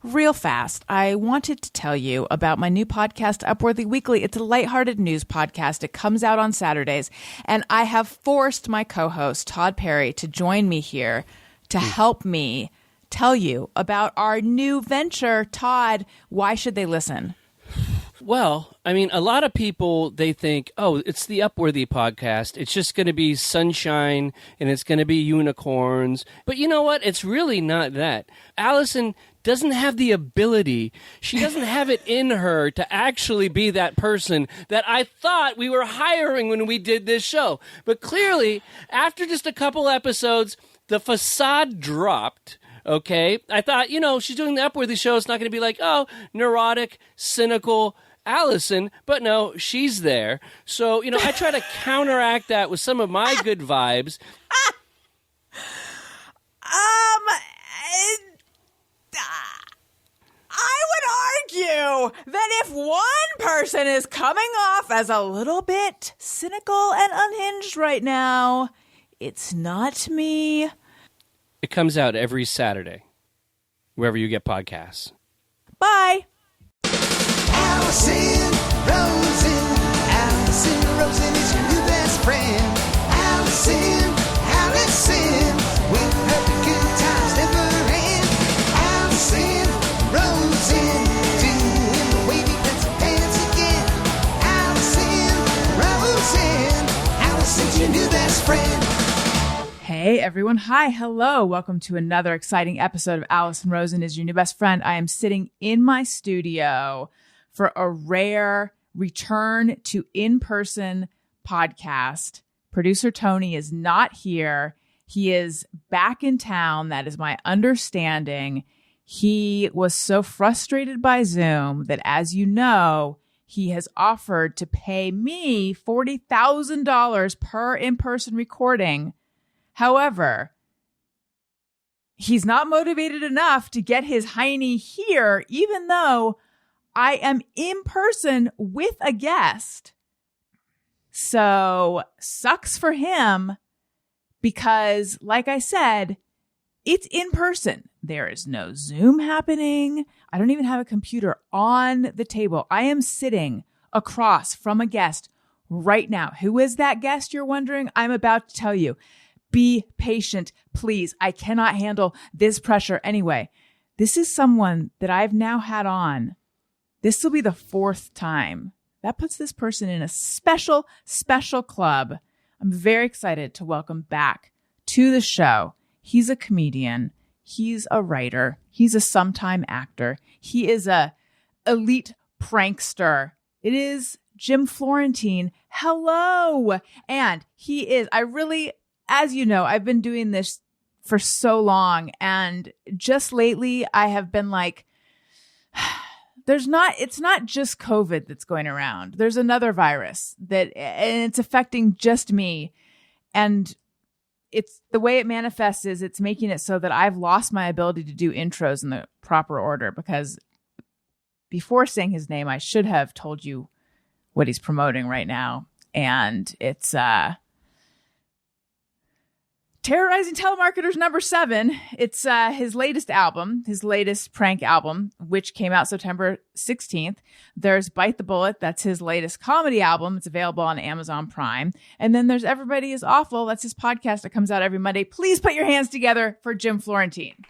Real fast, I wanted to tell you about my new podcast, Upworthy Weekly. It's a lighthearted news podcast. It comes out on Saturdays, and I have forced my co-host, Todd Perry, to join me here to help me tell you about our new venture. Todd, why should they listen? Well, I mean, a lot of people, they think, oh, it's the Upworthy podcast. It's just going to be sunshine and it's going to be unicorns. But you know what? It's really not that. Allison doesn't have the ability. She doesn't have it in her to actually be that person that I thought we were hiring when we did this show. But clearly, after just a couple episodes, the facade dropped. Okay? I thought, she's doing the Upworthy show. It's not going to be like, oh, neurotic, cynical Allison, but no, she's there. So, I try to counteract that with some of my good vibes. I would argue that if one person is coming off as a little bit cynical and unhinged right now, it's not me. It comes out every Saturday, wherever you get podcasts. Bye. Allison Rosen is your new best friend. Allison, with her the good times never end. Allison Rosen, doing the wavy pencil dance again. Allison's your new best friend. Hey everyone. Hi. Hello. Welcome to another exciting episode of Allison Rosen is your new best friend. I am sitting in my studio for a rare return to in-person podcast. Producer Tony is not here. He is back in town. That is my understanding. He was so frustrated by Zoom that, as you know, he has offered to pay me $40,000 per in-person recording. However, he's not motivated enough to get his hiney here, even though I am in person with a guest. So sucks for him because, like I said, it's in person. There is no Zoom happening. I don't even have a computer on the table. I am sitting across from a guest right now. Who is that guest, you're wondering? I'm about to tell you. Be patient, please. I cannot handle this pressure. Anyway, this is someone that I've now had on. This will be the fourth time. That puts this person in a special club. I'm very excited to welcome back to the show. He's a comedian. He's a writer. He's a sometime actor. He is a elite prankster. It is Jim Florentine. Hello. And he is, as you know, I've been doing this for so long. And just lately, I have been like, it's not just COVID that's going around. There's another virus and it's affecting just me. And it's the way it manifests is it's making it so that I've lost my ability to do intros in the proper order, because before saying his name, I should have told you what he's promoting right now. And it's, Terrorizing Telemarketers #7. It's his latest album, his latest prank album, which came out September 16th. There's Bite the Bullet. That's his latest comedy album. It's available on Amazon Prime. And then there's Everybody is Awful. That's his podcast that comes out every Monday. Please put your hands together for Jim Florentine.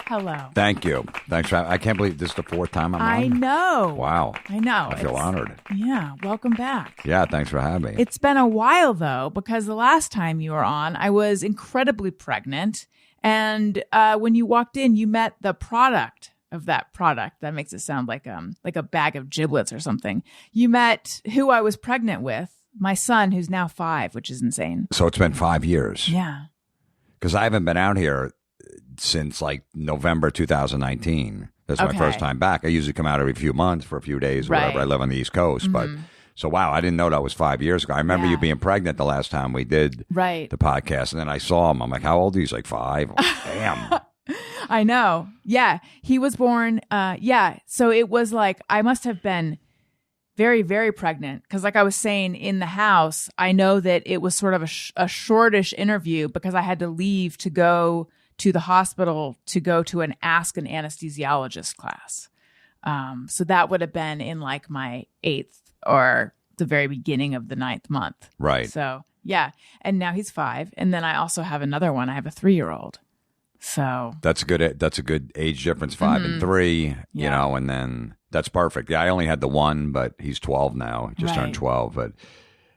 Hello. Thank you. Thanks for I can't believe this is the fourth time I'm on. I know. Wow. I know. I feel honored. Yeah. Welcome back. Yeah. Thanks for having me. It's been a while, though, because the last time you were on, I was incredibly pregnant. And when you walked in, you met the product of that product. That makes it sound like a bag of giblets or something. You met who I was pregnant with, my son, who's now 5, which is insane. So it's been 5 years. Yeah. Because I haven't been out here since like November 2019. That's my first time back. I usually come out every few months for a few days, or whatever. I live on the East Coast. But so, wow, I didn't know that was 5 years ago. I remember you being pregnant the last time we did the podcast. And then I saw him. I'm like, how old are you? He's like 5. Like, damn. I know. Yeah. He was born. So it was like, I must have been very, very pregnant. Because like I was saying in the house, I know that it was sort of a shortish interview because I had to leave to go to the hospital to go to an Ask an Anesthesiologist class. So that would have been in like my 8th or the very beginning of the 9th month. Right. So yeah. And now he's 5. And then I also have another one. I have a 3-year-old. So that's a good age difference, 5 and 3, you know, and then that's perfect. Yeah. I only had the one, but he's 12 now. He just turned 12, but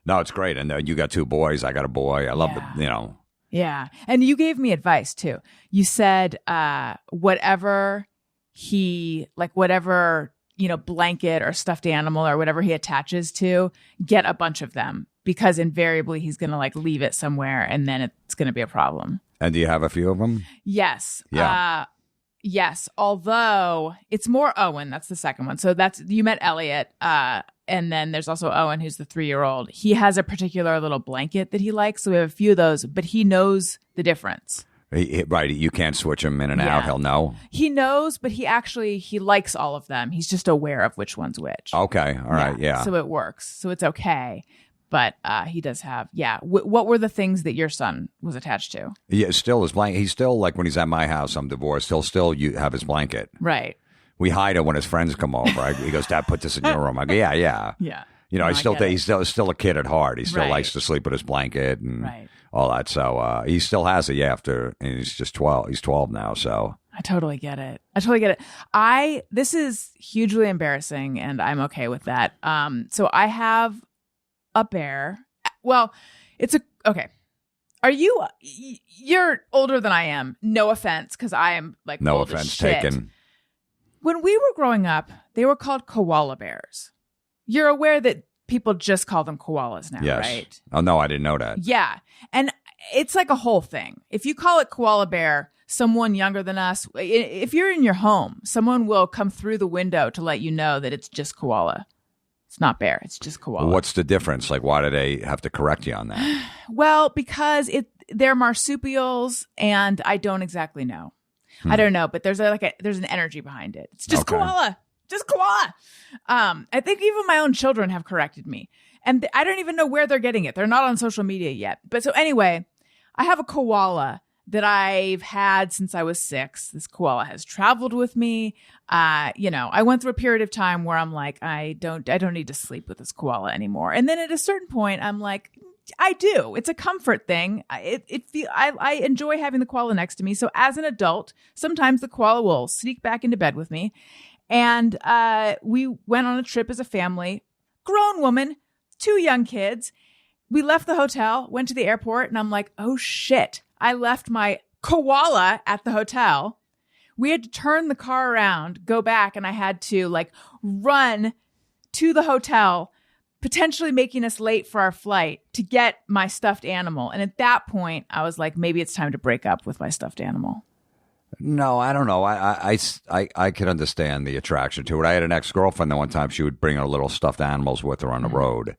no, it's great. And you got 2 boys. I got a boy. I love the, you know. Yeah. And you gave me advice too. You said, whatever, you know, blanket or stuffed animal or whatever he attaches to, get a bunch of them, because invariably he's going to like leave it somewhere and then it's going to be a problem. And do you have a few of them? Yes. Yeah. Yes. Although it's more Owen. That's the second one. So you met Elliot. And then there's also Owen, who's the 3-year-old. He has a particular little blanket that he likes. So we have a few of those, but he knows the difference. Right. You can't switch him in and out. He'll know. He knows, but he likes all of them. He's just aware of which one's which. Okay. All right. Yeah. So it works. So it's okay. But he does have, what were the things that your son was attached to? Yeah, still his blanket. He's still, like when he's at my house, I'm divorced, he'll still have his blanket. Right. We hide it when his friends come over. He goes, Dad, put this in your room. I go, yeah. Yeah. You know, he's still a kid at heart. He still likes to sleep with his blanket and all that. So he still has it, and he's just 12. He's 12 now, so. I totally get it. This is hugely embarrassing, and I'm okay with that. So I have a bear. Well, okay. You're older than I am. No offense, because I am like no old offense as shit. taken. When we were growing up, they were called koala bears. You're aware that people just call them koalas now, right? Oh, no, I didn't know that. Yeah. And it's like a whole thing. If you call it koala bear, someone younger than us, if you're in your home, someone will come through the window to let you know that it's just koala. It's not bear. It's just koala. Well, what's the difference? Like, why do they have to correct you on that? Well, because they're marsupials, and I don't exactly know. I don't know, but there's an energy behind it. It's just koala. Just koala. I think even my own children have corrected me. And I don't even know where they're getting it. They're not on social media yet. But so anyway, I have a koala that I've had since I was 6. This koala has traveled with me. I went through a period of time where I'm like, I don't need to sleep with this koala anymore. And then at a certain point, I'm like, I do. It's a comfort thing. I enjoy having the koala next to me. So as an adult, sometimes the koala will sneak back into bed with me. And we went on a trip as a family, grown woman, 2 young kids. We left the hotel, went to the airport, and I'm like, oh shit, I left my koala at the hotel. We had to turn the car around, go back, and I had to like run to the hotel, potentially making us late for our flight to get my stuffed animal. And at that point, I was like, maybe it's time to break up with my stuffed animal. No, I don't know. I could understand the attraction to it. I had an ex-girlfriend that one time she would bring her little stuffed animals with her on the road.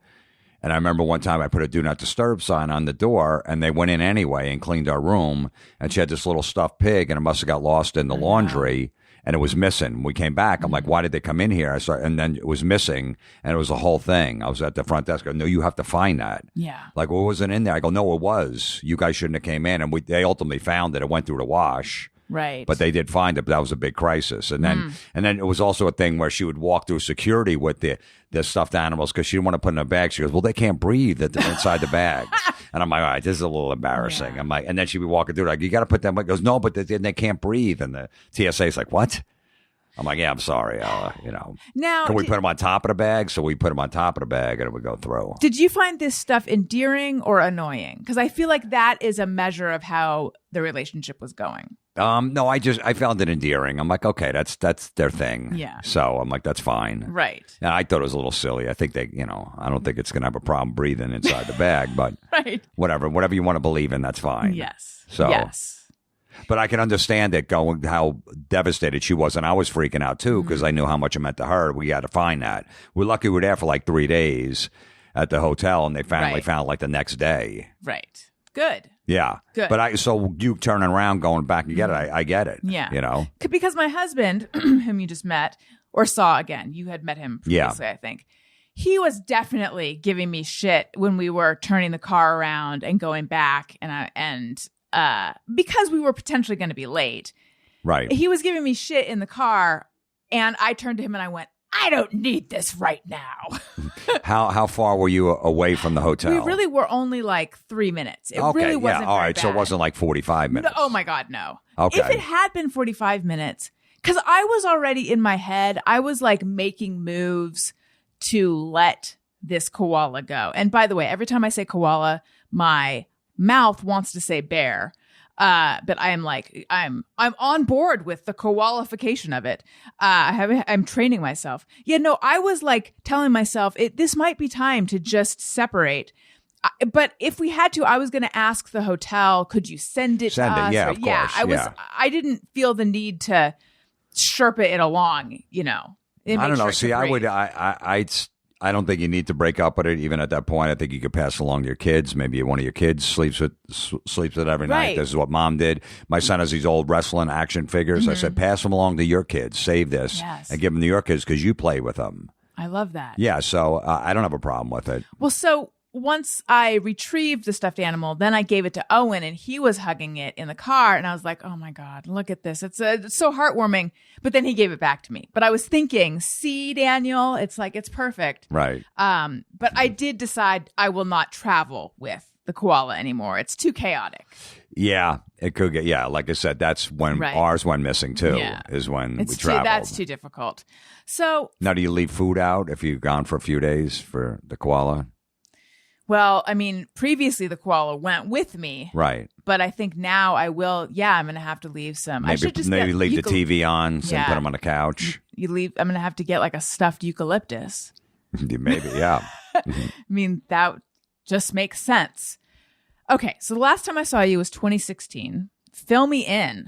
And I remember one time I put a do not disturb sign on the door, and they went in anyway and cleaned our room. And she had this little stuffed pig, and it must have got lost in the laundry, and it was missing. We came back. I'm like, why did they come in here? And then it was missing, and it was a whole thing. I was at the front desk. I go, no, you have to find that. Yeah. Like, well, it wasn't in there. I go, no, it was. You guys shouldn't have came in. And they ultimately found it. It went through the wash. Right. But they did find it, but that was a big crisis. And then it was also a thing where she would walk through security with the stuffed animals because she didn't want to put in a bag. She goes, well, they can't breathe inside the bag. And I'm like, all right, this is a little embarrassing. Yeah. I'm like, and then she'd be walking through like, you got to put them. It goes, no, but they can't breathe. And the TSA is like, what? I'm like, yeah, I'm sorry. Now, can we put them on top of the bag? So we put them on top of the bag and it would go through. Did you find this stuff endearing or annoying? Because I feel like that is a measure of how the relationship was going. No, I found it endearing. I'm like, okay, that's their thing. Yeah. So I'm like, that's fine. Right. And I thought it was a little silly. I think I don't think it's going to have a problem breathing inside the bag, but right. Whatever you want to believe in, that's fine. Yes. So, yes. But I can understand it how devastated she was. And I was freaking out too, because I knew how much it meant to her. We had to find that. We're lucky we were there for like 3 days at the hotel, and they finally found like the next day. Right. Good. Yeah. Good. But so you turning around, going back and get it. I get it. Yeah. Because my husband, whom you just met or saw again, you had met him previously, I think. He was definitely giving me shit when we were turning the car around and going back. And because we were potentially going to be late. Right. He was giving me shit in the car, and I turned to him and I went, I don't need this right now. How far were you away from the hotel? We really were only like 3 minutes. It okay, really wasn't all very right. bad. So it wasn't like 45 minutes. No, oh my God, no. Okay. If it had been 45 minutes, because I was already in my head, I was like making moves to let this koala go. And by the way, every time I say koala, my mouth wants to say bear. But I am like, I'm on board with the koalification of it. I'm training myself. Yeah, no, I was like telling myself this might be time to just separate. But if we had to, I was going to ask the hotel, could you send it to us? Yeah, of course. I didn't feel the need to Sherpa it along, you know. I don't know. See, I don't think you need to break up with it. Even at that point, I think you could pass along to your kids. Maybe one of your kids sleeps with it every night. This is what mom did. My son has these old wrestling action figures. I said, pass them along to your kids. Save this and give them to your kids because you play with them. I love that. Yeah, so I don't have a problem with it. Well, so once I retrieved the stuffed animal, then I gave it to Owen, and he was hugging it in the car, and I was like, oh my God, look at this. It's so heartwarming. But then he gave it back to me. But I was thinking, see, Daniel, it's like, it's perfect. Right. But I did decide I will not travel with the koala anymore. It's too chaotic. Yeah, it could get, like I said, that's when ours went missing too, is when we traveled. That's too difficult. So. Now, do you leave food out if you've gone for a few days for the koala? Well, I mean, previously the koala went with me. Right. But I think now I will. Yeah, I'm going to have to leave some. Maybe, I should just leave the TV on and put them on the couch. I'm going to have to get like a stuffed eucalyptus. Maybe, yeah. I mean, that just makes sense. Okay, so the last time I saw you was 2016. Fill me in.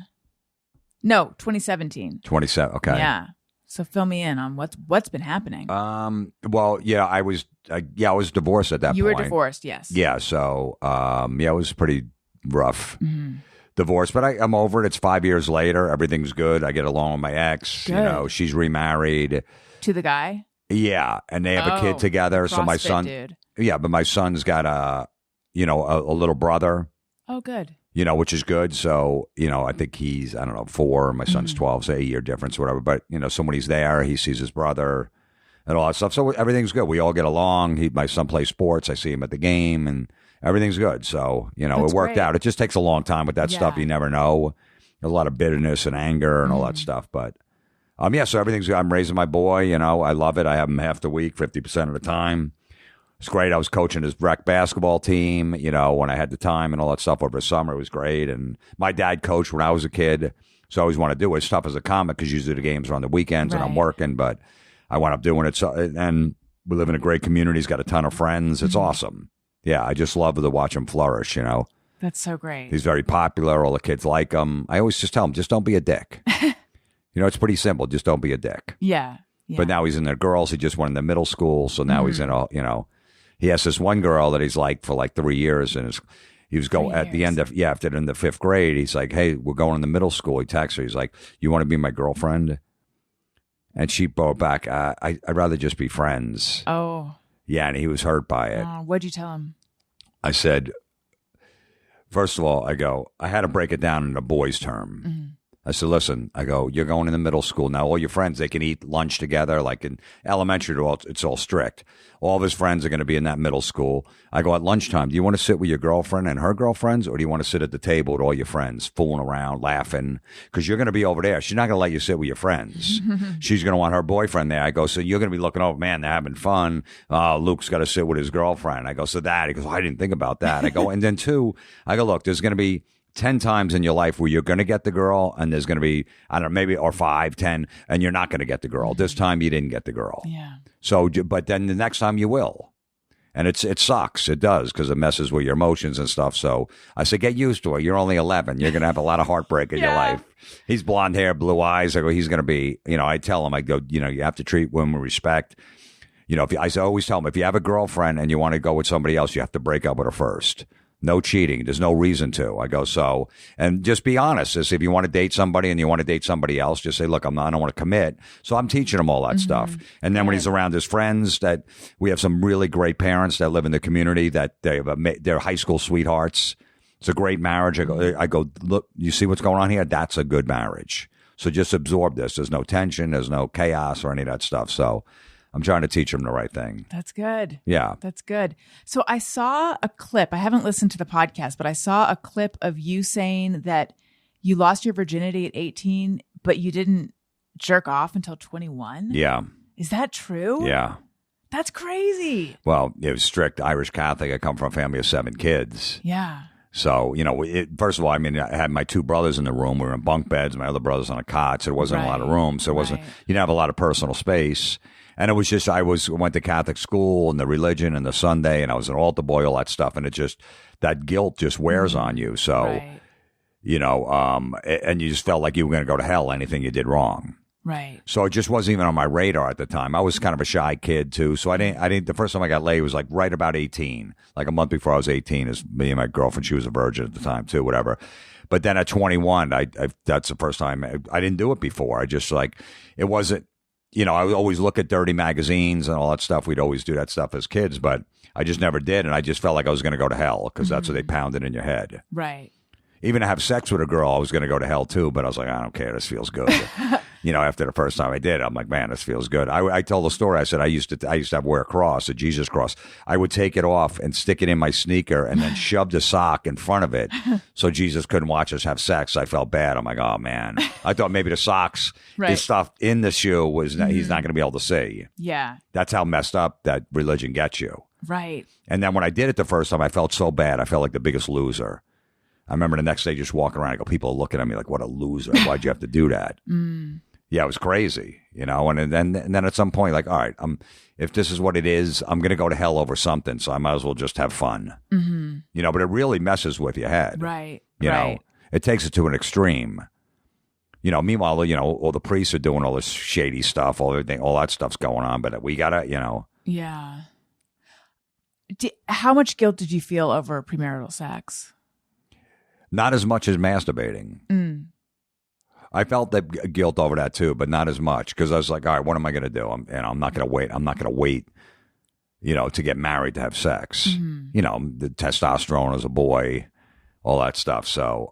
No, 2017. 27, okay. Yeah. So fill me in on what's been happening. Well, yeah, I was divorced at that point. You were divorced, yes. Yeah, so it was pretty rough divorce, but I'm over it. It's 5 years later. Everything's good. I get along with my ex. Good. You know, she's remarried To the guy? Yeah, and they have a kid together. So my son, dude. Yeah, but my son's got a little brother. Oh, good. Which is good. So, I think he's, 4, my son's 12, so 8-year difference, whatever. But, so when he's there, he sees his brother and all that stuff. So everything's good. We all get along. My son plays sports. I see him at the game and everything's good. So, it worked out. It just takes a long time with that stuff. You never know. There's a lot of bitterness and anger and all that stuff. But, so everything's good. I'm raising my boy. I love it. I have him half the week, 50% of the time. It's great. I was coaching his rec basketball team, when I had the time and all that stuff over the summer. It was great. And my dad coached when I was a kid. So I always want to do it. It's tough as a comic because usually the games are on the weekends and I'm working, but I wound up doing it. So, and we live in a great community. He's got a ton of friends. It's awesome. Yeah, I just love to watch him flourish, That's so great. He's very popular. All the kids like him. I always just tell him, just don't be a dick. It's pretty simple. Just don't be a dick. Yeah. But now he's in the girls. He just went into middle school. So now he's in he has this one girl that he's liked for like 3 years, and he was going at the end of after in the 5th grade. He's like, "Hey, we're going in the middle school." He texts her. He's like, "You want to be my girlfriend?" And she brought back, "I'd rather just be friends." Oh, yeah, and he was hurt by it. What'd you tell him? I said, first of all, I had to break it down in a boys' term. I said, listen, you're going in the middle school. Now, all your friends, they can eat lunch together. Like in elementary, it's all strict. All of his friends are going to be in that middle school. At lunchtime, do you want to sit with your girlfriend and her girlfriends, or do you want to sit at the table with all your friends, fooling around, laughing? Because you're going to be over there. She's not going to let you sit with your friends. She's going to want her boyfriend there. So you're going to be looking over, man, they're having fun. Luke's got to sit with his girlfriend. So that. He goes, I didn't think about that. And then 2, look, there's going to be 10 times in your life where you're going to get the girl, and there's going to be, maybe, or 5, 10, and you're not going to get the girl. This time you didn't get the girl. Yeah. So, but then the next time you will. And it sucks. It does, because it messes with your emotions and stuff. So I said, get used to it. You're only 11. You're going to have a lot of heartbreak in your life. He's blonde hair, blue eyes. He's going to be, I tell him, you have to treat women with respect. I always tell him, if you have a girlfriend and you want to go with somebody else, you have to break up with her first. No cheating. There's no reason to. And just be honest. If you want to date somebody and you want to date somebody else, just say, look, I don't want to commit. So I'm teaching him all that stuff. And then when he's around his friends, that we have some really great parents that live in the community that they're high school sweethearts. It's a great marriage. I go, look, you see what's going on here? That's a good marriage. So just absorb this. There's no tension. There's no chaos or any of that stuff. So I'm trying to teach them the right thing. That's good. Yeah. That's good. So I saw a clip. I haven't listened to the podcast, but I saw a clip of you saying that you lost your virginity at 18, but you didn't jerk off until 21. Yeah. Is that true? Yeah. That's crazy. Well, it was strict Irish Catholic. I come from a family of 7 kids. Yeah. So, first of all, I mean, I had my 2 brothers in the room. We were in bunk beds. My other brother's on a cot. So there wasn't a lot of room. So it wasn't, you didn't have a lot of personal space. And it was just, went to Catholic school and the religion and the Sunday, and I was an altar boy, all that stuff. And it just, that guilt just wears on you. So, and you just felt like you were going to go to hell, anything you did wrong. Right. So it just wasn't even on my radar at the time. I was kind of a shy kid too. So I didn't, the first time I got laid was like right about 18, like a month before I was 18 is me and my girlfriend. She was a virgin at the time too, whatever. But then at 21, that's the first time I didn't do it before. I just it wasn't, I would always look at dirty magazines and all that stuff. We'd always do that stuff as kids, but I just never did. And I just felt like I was going to go to hell because that's what they pounded in your head. Right. Even to have sex with a girl, I was going to go to hell too, but I was like, I don't care. This feels good. After the first time I did, I'm like, man, this feels good. I told the story. I said I used to wear a cross, a Jesus cross. I would take it off and stick it in my sneaker and then shove the sock in front of it so Jesus couldn't watch us have sex. I felt bad. I'm like, oh man. I thought maybe the socks, the stuff in the shoe was he's not going to be able to see. Yeah. That's how messed up that religion gets you. Right. And then when I did it the first time, I felt so bad. I felt like the biggest loser. I remember the next day just walking around, people are looking at me like, what a loser. Why'd you have to do that? Yeah, it was crazy, and then at some point, like, all right, if this is what it is, I'm going to go to hell over something, so I might as well just have fun. Mm-hmm. But it really messes with your head. Right. You know, it takes it to an extreme. Meanwhile, all the priests are doing all this shady stuff, all that stuff's going on, but we got to, Yeah. How much guilt did you feel over premarital sex? Not as much as masturbating. I felt that guilt over that too, but not as much because I was like, all right, what am I going to do? I'm not going to wait. I'm not going to wait, to get married to have sex. The testosterone as a boy, all that stuff. So,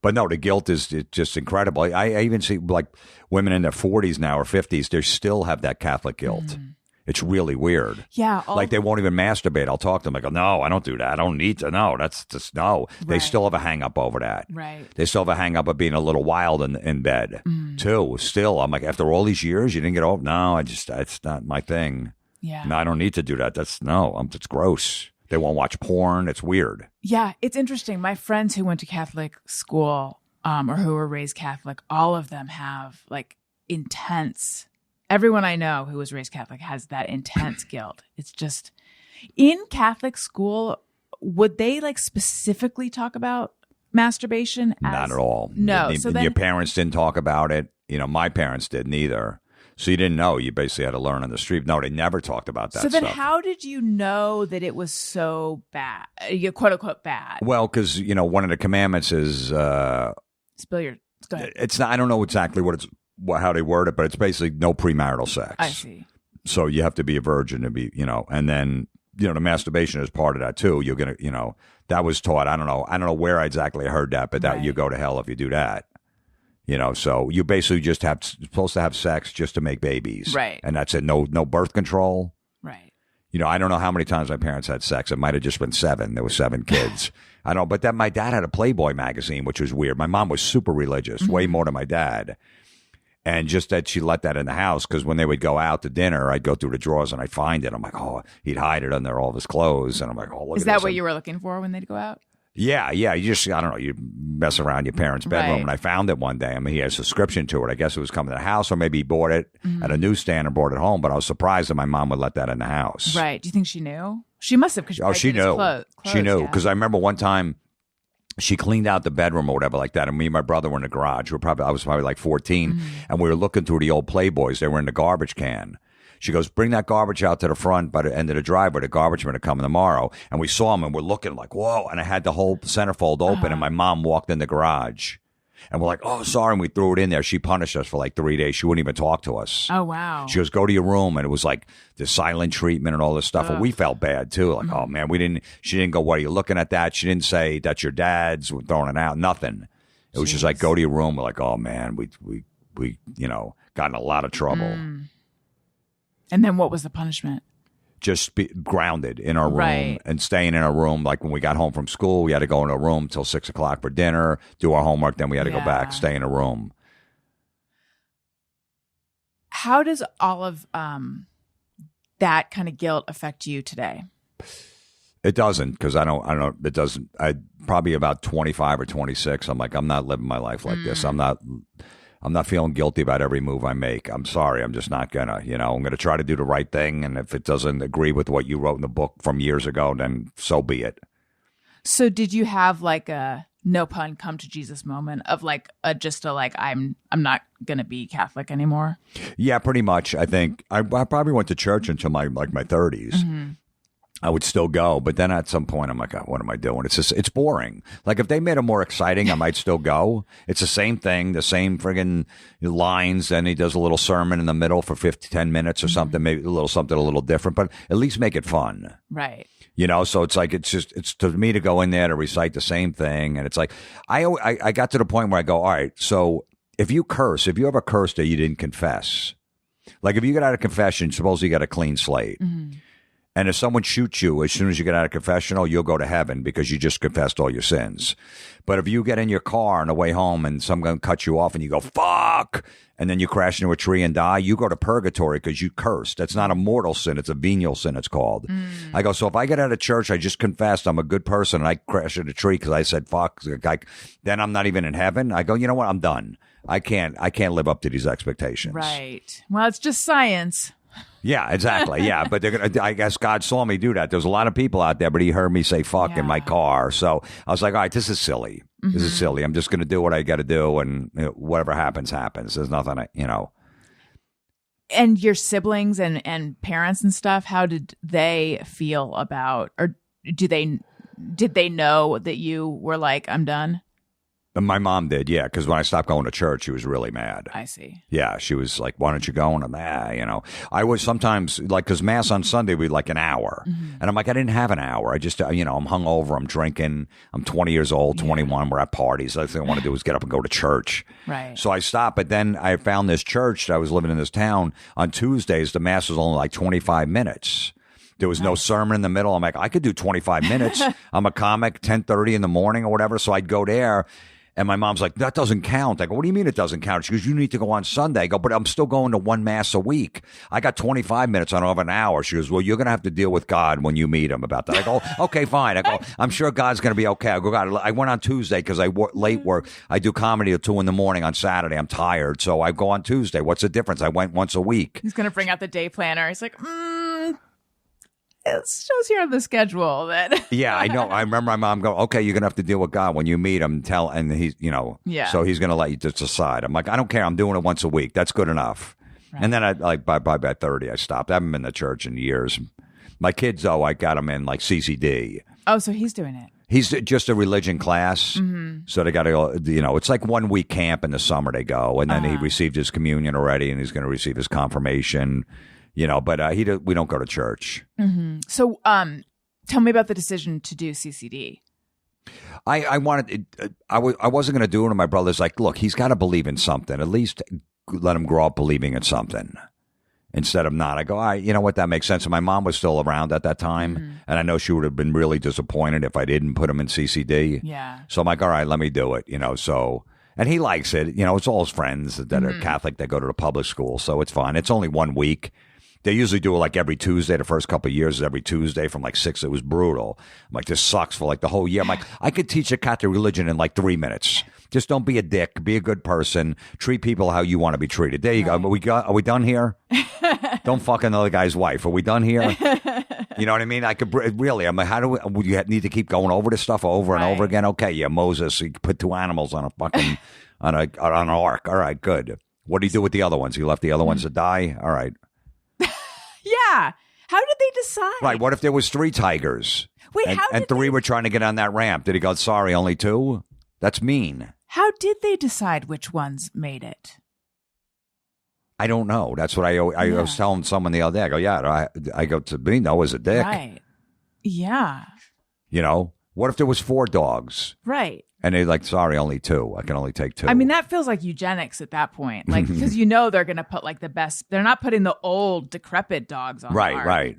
but no, the guilt is just incredible. I even see like women in their 40s now or 50s, they still have that Catholic guilt. It's really weird. Yeah. Like they won't even masturbate. I'll talk to them. I go, no, I don't do that. I don't need to. No, that's just, no. Right. They still have a hang up over that. Right. They still have a hang up of being a little wild in bed too. Still, I'm like, after all these years, you didn't get over? No, it's not my thing. Yeah. No, I don't need to do that. It's gross. They won't watch porn. It's weird. Yeah. It's interesting. My friends who went to Catholic school or who were raised Catholic, all of them have like intense. Everyone I know who was raised Catholic has that intense guilt. It's just in Catholic school, would they like specifically talk about masturbation? Not at all. No. So your parents didn't talk about it. My parents didn't either. So you didn't know. You basically had to learn on the street. No, they never talked about that stuff. So then how did you know that it was so bad, quote unquote bad? Well, because, one of the commandments is... Spill your... Go ahead. It's not, I don't know exactly how they word it, but it's basically no premarital sex. I see. So you have to be a virgin to be, and then, the masturbation is part of that too. You're going to, that was taught. I don't know where exactly I heard that, but that you go to hell if you do that. So you basically just supposed to have sex just to make babies. Right. And that's it. No birth control. Right. I don't know how many times my parents had sex. It might have just been 7. There were 7 kids. I don't, but my dad had a Playboy magazine, which was weird. My mom was super religious, way more than my dad. And just that she let that in the house because when they would go out to dinner, I'd go through the drawers and I'd find it. I'm like, oh, he'd hide it under all of his clothes. And I'm like, oh, look Is at that this. what you were looking for when they'd go out? Yeah. You just, I don't know, you mess around your parents' bedroom. Right. And I found it one day. I mean, he had a subscription to it. I guess it was coming to the house or maybe he bought it at a newsstand and brought it home. But I was surprised that my mom would let that in the house. Right. Do you think she knew? She must have. She knew. She knew because I remember one time she cleaned out the bedroom or whatever like that. And me and my brother were in the garage. I was probably like 14 and we were looking through the old Playboys. They were in the garbage can. She goes, bring that garbage out to the front by the end of the driveway. The garbage men are coming tomorrow. And we saw them and we're looking like, whoa. And I had the whole centerfold open and my mom walked in the garage. And we're like, oh, sorry. And we threw it in there. She punished us for like 3 days. She wouldn't even talk to us. Oh, wow. She goes, go to your room. And it was like the silent treatment and all this stuff. And we felt bad too. Like, oh man, she didn't go, what are you looking at that? She didn't say, that's your dad's. We're throwing it out. Nothing. It was just like, go to your room. We're like, oh man, we got in a lot of trouble. And then what was the punishment? Just be grounded in our room Right. and staying in our room. Like when we got home from school, we had to go in a room till 6 o'clock for dinner, do our homework. Then we had to go back, stay in a room. How does all of that kind of guilt affect you today? It doesn't, because it doesn't. I probably about 25 or 26. I'm like, I'm not living my life like this. I'm not feeling guilty about every move I make. I'm sorry. I'm just not gonna, I'm gonna try to do the right thing. And if it doesn't agree with what you wrote in the book from years ago, then so be it. So did you have like a, no pun, come to Jesus moment of like I'm not gonna be Catholic anymore? Yeah, pretty much. I think I probably went to church until my 30s. I would still go, but then at some point I'm like, oh, what am I doing? It's boring. Like if they made it more exciting, I might still go. It's the same thing, the same friggin' lines. Then he does a little sermon in the middle for 10 minutes or something, maybe something a little different, but at least make it fun. Right. So it's like, it's to me to go in there to recite the same thing. And it's like, I got to the point where I go, all right, so if you ever cursed that you didn't confess, like if you get out of confession, suppose you got a clean slate. And if someone shoots you as soon as you get out of confessional, you'll go to heaven because you just confessed all your sins. But if you get in your car on the way home and someone cuts you off and you go, fuck, and then you crash into a tree and die, you go to purgatory because you cursed. That's not a mortal sin. It's a venial sin, it's called. I go, so if I get out of church, I just confessed I'm a good person, and I crash into a tree because I said, fuck, then I'm not even in heaven. I go, you know what? I'm done. I can't live up to these expectations. Right. Well, it's just science. Yeah, exactly. Yeah, but I guess God saw me do that. There's a lot of people out there, but he heard me say fuck in my car. So I was like, all right, this is silly. This is silly. I'm just going to do what I got to do, and whatever happens, happens. There's nothing, And your siblings and parents and stuff, how did they feel about, or did they know that you were like, I'm done? My mom did, yeah, because when I stopped going to church, she was really mad. I see. Yeah, she was like, why don't you go? And I'm, I was sometimes, like, because Mass on Sunday would be like an hour. And I'm like, I didn't have an hour. I just, I'm hungover, I'm drinking, I'm 20 years old, 21, we're at parties. The only thing I want to do is get up and go to church. Right. So I stopped, but then I found this church that I was living in this town. On Tuesdays, the Mass was only like 25 minutes. There was no sermon in the middle. I'm like, I could do 25 minutes. I'm a comic, 10:30 in the morning or whatever. So I'd go there. And my mom's like, that doesn't count. I go, what do you mean it doesn't count? She goes, you need to go on Sunday. I go, but I'm still going to one Mass a week. I got 25 minutes. I don't have an hour. She goes, well, you're going to have to deal with God when you meet him about that. I go, okay, fine. I go, I'm sure God's going to be okay. I go, God, I went on Tuesday because I late work. I do comedy at 2 a.m. on Saturday. I'm tired. So I go on Tuesday. What's the difference? I went once a week. He's going to bring out the day planner. He's like, it shows here on the schedule that. Yeah, I know. I remember my mom go, okay, you're going to have to deal with God when you meet him. And he's, so he's going to let you just decide. I'm like, I don't care. I'm doing it once a week. That's good enough. Right. And then by 30, I stopped. I haven't been to church in years. My kids, though, I got them in like CCD. Oh, so he's doing it. He's just a religion class. So they got to go, it's like 1 week camp in the summer they go. And then he received his communion already, and he's going to receive his confirmation. But we don't go to church. So, tell me about the decision to do CCD. I wanted. I wasn't going to do it. And my brother's like, look, he's got to believe in something. At least let him grow up believing in something instead of not. I go, all right, you know what? That makes sense. And my mom was still around at that time, and I know she would have been really disappointed if I didn't put him in CCD. Yeah. So I'm like, all right, let me do it. So. And he likes it. It's all his friends that are Catholic that go to the public school, so it's fine. It's only 1 week. They usually do it like every Tuesday. The first couple of years, every Tuesday from like 6. It was brutal. I'm like, this sucks for like the whole year. I'm like, I could teach a Catholic religion in like 3 minutes. Just don't be a dick. Be a good person. Treat people how you want to be treated. There you go. Are we done here? Don't fuck another guy's wife. Are we done here? You know what I mean? I could really. I'm like, would you need to keep going over this stuff over and over again? Okay, yeah, Moses. He put 2 animals on a fucking on an ark. All right, good. What did he do with the other ones? He left the other ones to die. All right. Yeah. How did they decide? Right. What if there was 3 tigers? Wait, and 3 were trying to get on that ramp? Did he go, sorry, only 2? That's mean. How did they decide which ones made it? I don't know. That's what I was telling someone the other day. I go, yeah. I go, to me, Noah's a dick. Right. Yeah. You know, what if there was 4 dogs? Right. And they're like, sorry, only 2. I can only take 2. I mean, that feels like eugenics at that point. Like, because they're going to put like the best. They're not putting the old, decrepit dogs on. Right.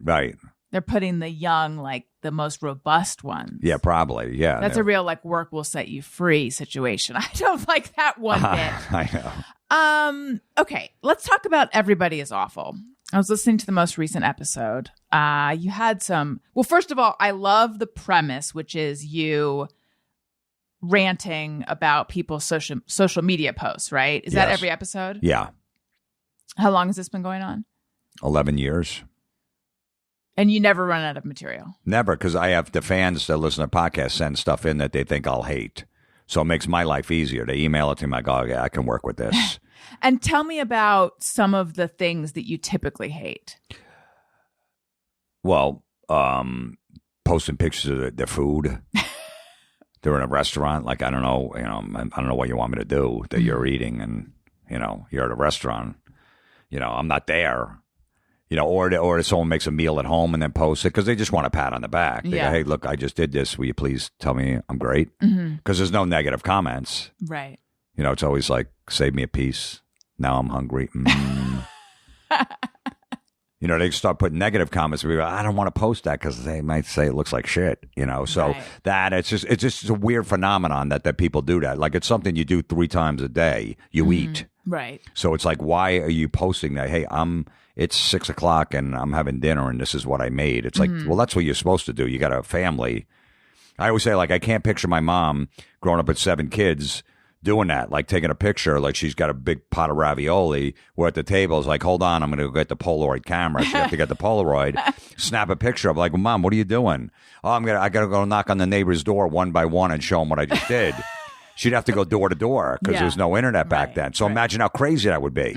They're putting the young, like the most robust ones. Yeah, probably. Yeah. That's a real like work will set you free situation. I don't like that one bit. I know. Okay, let's talk about Everybody is Awful. I was listening to the most recent episode. You had some. Well, first of all, I love the premise, which is you ranting about people's social media posts, right? Is that every episode? Yeah. How long has this been going on? 11 years. And you never run out of material? Never, because I have the fans that listen to podcasts send stuff in that they think I'll hate. So it makes my life easier. They email it to me, I go, yeah, I can work with this. And tell me about some of the things that you typically hate. Well, posting pictures of their food. They're in a restaurant, like, I don't know what you want me to do that you're eating, and, you're at a restaurant. I'm not there. Or someone makes a meal at home and then posts it because they just want a pat on the back. They go, hey, look, I just did this. Will you please tell me I'm great? Because there's no negative comments. Right. It's always like, save me a piece. Now I'm hungry. They start putting negative comments. We go, I don't want to post that because they might say it looks like shit. So that it's just a weird phenomenon that people do that. Like, it's something you do 3 times a day. You eat. Right. So it's like, why are you posting that? Hey, it's 6 o'clock and I'm having dinner and this is what I made. It's like, well, that's what you're supposed to do. You got a family. I always say, like, I can't picture my mom growing up with 7 kids doing that, like taking a picture, like she's got a big pot of ravioli. We're at the table. It's like, hold on, I'm going to go get the Polaroid camera. She have to get the Polaroid, snap a picture. I'm like, well, Mom, what are you doing? Oh, I got to go knock on the neighbor's door one by one and show them what I just did. She'd have to go door to door because there was no internet back then. So imagine how crazy that would be.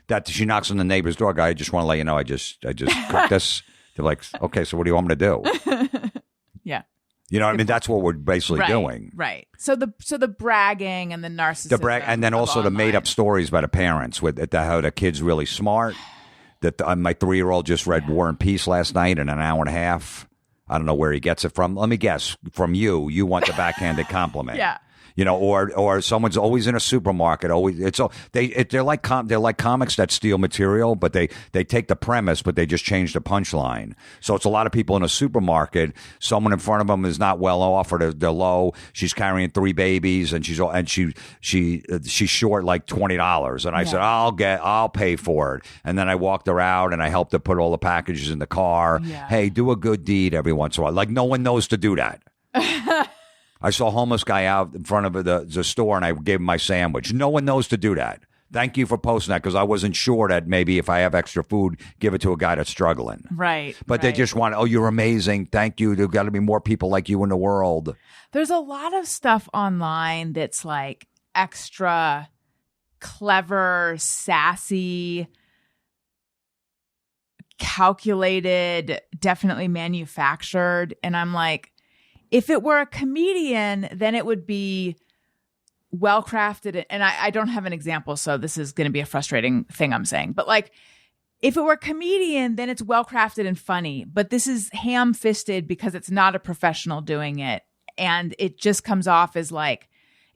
That she knocks on the neighbor's door. Guy, I just want to let you know, I just cooked this. They're like, okay, so what do you want me to do? Yeah. You know what I mean? That's what we're basically doing. Right. So the bragging and the narcissism. And then also the made up stories by the parents with how the kid's really smart. That my 3-year-old just read War and Peace last night in an hour and a half. I don't know where he gets it from. Let me guess. From you. You want the backhanded compliment. Yeah. Or someone's always in a supermarket. They're like comics that steal material, but they take the premise, but they just change the punchline. So it's a lot of people in a supermarket. Someone in front of them is not well off, or they're low. She's carrying 3 babies, and she's short like $20. And I said, I'll pay for it. And then I walked her out, and I helped her put all the packages in the car. Yeah. Hey, do a good deed every once in a while. Like, no one knows to do that. I saw a homeless guy out in front of the store, and I gave him my sandwich. No one knows to do that. Thank you for posting that, because I wasn't sure that maybe if I have extra food, give it to a guy that's struggling. Right. But they just want, you're amazing. Thank you. There's got to be more people like you in the world. There's a lot of stuff online that's like extra clever, sassy, calculated, definitely manufactured. And I'm like, if it were a comedian, then it would be well-crafted. And I don't have an example, so this is going to be a frustrating thing I'm saying. But like, if it were a comedian, then it's well-crafted and funny. But this is ham-fisted because it's not a professional doing it. And it just comes off as like,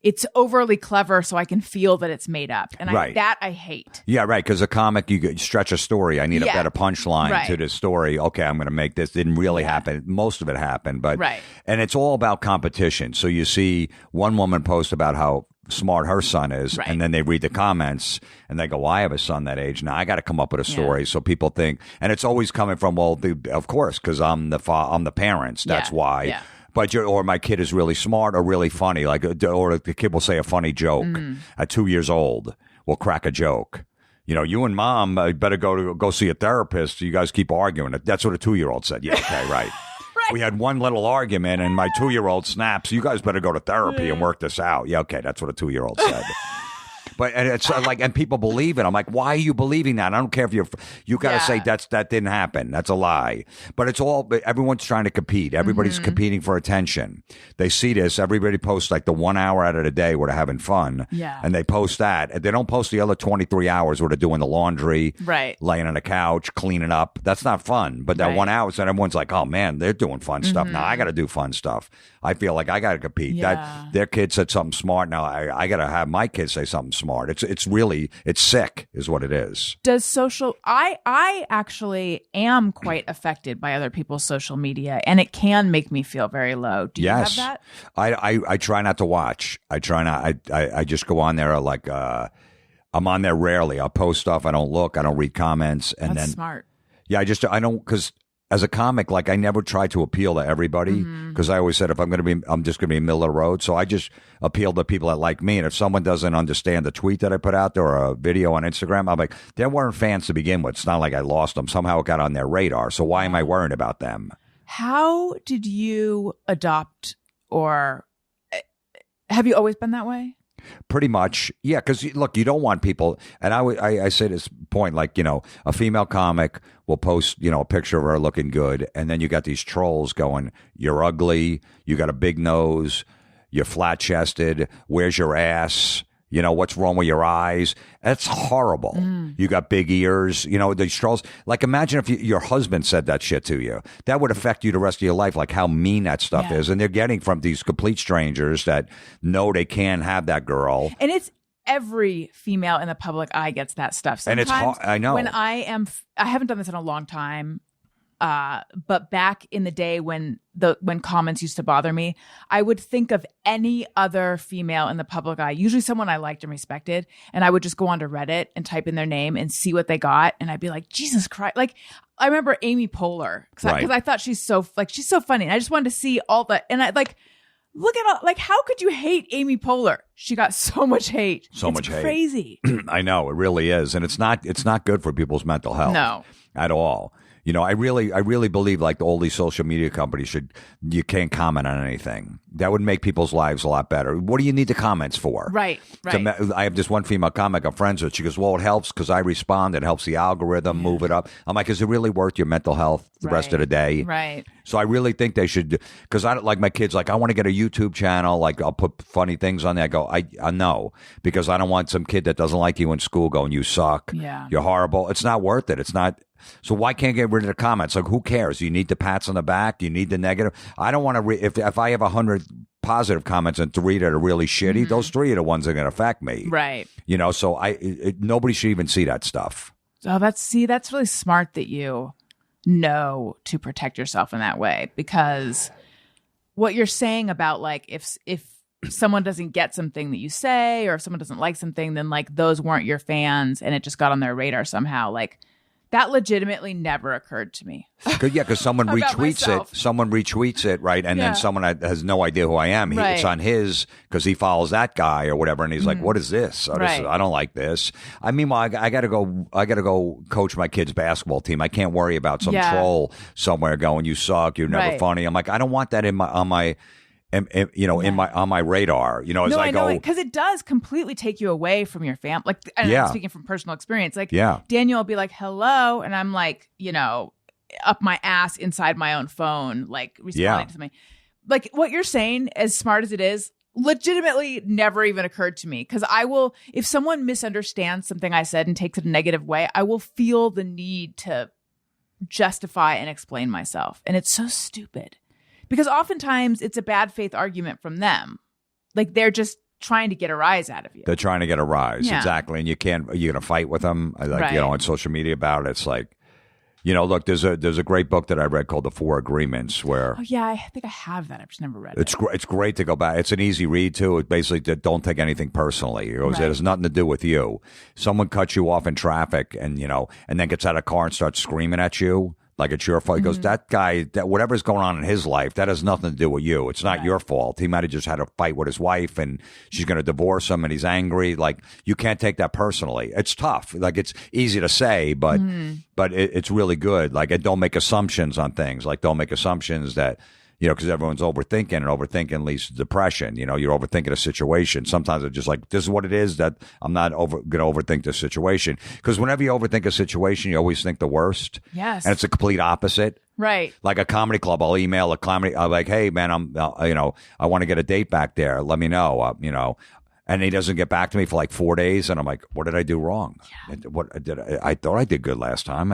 it's overly clever, so I can feel that it's made up. And I hate. Yeah, right. Because a comic, you stretch a story. I need a better punchline to the story. Okay, I'm going to make this. Didn't really happen. Most of it happened. But and it's all about competition. So you see one woman post about how smart her son is, and then they read the comments, and they go, well, I have a son that age. Now I got to come up with a story. So people think, and it's always coming from, of course, because I'm the parents. That's why. Yeah. But or my kid is really smart or really funny, or the kid will say a funny joke at 2 years old. Will crack a joke. You and Mom better go see a therapist. You guys keep arguing. That's what a 2-year-old said. Yeah, okay, right. We had one little argument, and my 2-year-old snaps. You guys better go to therapy and work this out. Yeah, okay, that's what a 2-year-old said. But and it's like, and people believe it. I'm like, why are you believing that? I don't care if you got to say that didn't happen. That's a lie. But it's all, everyone's trying to compete. Everybody's competing for attention. They see this. Everybody posts like the 1 hour out of the day where they're having fun. Yeah. And they post that. And they don't post the other 23 hours where they're doing the laundry, laying on the couch, cleaning up. That's not fun. But that 1 hour, so everyone's like, oh man, they're doing fun stuff. Now I got to do fun stuff. I feel like I got to compete. That their kid said something smart. Now I got to have my kids say something smart. It's really sick, is what it is. Does social? I actually am quite affected by other people's social media, and it can make me feel very low. Do you have that? I try not to watch. I try not. I just go on there like I'm on there rarely. I'll post stuff. I don't look. I don't read comments. And That's then smart. Yeah, I don't, because as a comic, like I never try to appeal to everybody, because I always said I'm just going to be middle of the road. So I just appeal to people that like me. And if someone doesn't understand the tweet that I put out there or a video on Instagram, I'm like, they weren't fans to begin with. It's not like I lost them. Somehow it got on their radar. So why am I worrying about them? How did you adopt, or have you always been that way? Pretty much, yeah. Because look, you don't want people, and I say this point, like, a female comic will post, a picture of her looking good, and then you got these trolls going, "You're ugly. You got a big nose. You're flat chested. Where's your ass? What's wrong with your eyes?" That's horrible. You got big ears. These trolls. Like, imagine if your husband said that shit to you. That would affect you the rest of your life, like how mean that stuff is. And they're getting from these complete strangers that know they can't have that girl. And it's every female in the public eye gets that stuff. Sometimes, and it's I know. When I haven't done this in a long time. But back in the day when comments used to bother me, I would think of any other female in the public eye, usually someone I liked and respected, and I would just go onto Reddit and type in their name and see what they got, and I'd be like, Jesus Christ! Like, I remember Amy Poehler because I thought she's so funny, and I just wanted to see all the, and I like. Look at all, like, how could you hate Amy Poehler? She got so much hate. It's crazy. I know, it really is, and it's not good for people's mental health. No, at all. I really believe like all these social media companies you can't comment on anything. That would make people's lives a lot better. What do you need the comments for? Right. I have this one female comic I'm friends with. She goes, well, it helps because I respond. It helps the algorithm move it up. I'm like, is it really worth your mental health the rest of the day? Right. So I really think they should, because I don't like my kids, like, I want to get a YouTube channel. Like, I'll put funny things on there. I go, I know, because I don't want some kid that doesn't like you in school going, you suck. Yeah. You're horrible. It's not worth it. It's not. So why can't get rid of the comments? Like, who cares? You need the pats on the back. You need the negative. I don't want to. If I have 100 positive comments and 3 that are really shitty, those 3 are the ones that are going to affect me. Right. So nobody should even see that stuff. Oh, that's really smart that you know to protect yourself in that way, because what you're saying about, like, if someone doesn't get something that you say, or if someone doesn't like something, then like those weren't your fans and it just got on their radar somehow. Like, that legitimately never occurred to me. Because someone retweets it. Someone retweets it, right? And then someone has no idea who I am. It's on his, because he follows that guy or whatever, and he's like, "What is this? I don't like this." Meanwhile, I gotta go coach my kids' basketball team. I can't worry about some troll somewhere going, "You suck. You're never funny." I'm like, I don't want that on my radar, as I go, because it does completely take you away from your family. Like, I'm speaking from personal experience. Like, Daniel will be like, "Hello," and I'm like, up my ass inside my own phone, like responding to something. Like, what you're saying, as smart as it is, legitimately never even occurred to me. Because if someone misunderstands something I said and takes it a negative way, I will feel the need to justify and explain myself, and it's so stupid. Because oftentimes it's a bad faith argument from them. Like, they're just trying to get a rise out of you. They're trying to get a rise. Exactly. And you're going to fight with them. Like, on social media about it. It's like, look, there's a great book that I read called The 4 Agreements where. Oh, yeah. I think I have that. I've just never read it. It's great to go back. It's an easy read, too. It basically, don't take anything personally. It has nothing to do with you. Someone cuts you off in traffic and then gets out of the car and starts screaming at you. Like, it's your fault. He goes, that guy, that whatever's going on in his life, that has nothing to do with you. It's not your fault. He might have just had a fight with his wife and she's going to divorce him and he's angry. Like, you can't take that personally. It's tough. Like, it's easy to say, but it's really good. Like, and don't make assumptions on things. Like, don't make assumptions that, because everyone's overthinking, and overthinking leads to depression. You're overthinking a situation. Sometimes it's just like, this is what it is, that I'm not going to overthink the situation. Because whenever you overthink a situation, you always think the worst. Yes. And it's a complete opposite. Right. Like a comedy club, I'll email a comedy. I'm like, hey, man, I want to get a date back there. Let me know, And he doesn't get back to me for like 4 days. And I'm like, what did I do wrong? Yeah. I thought I did good last time.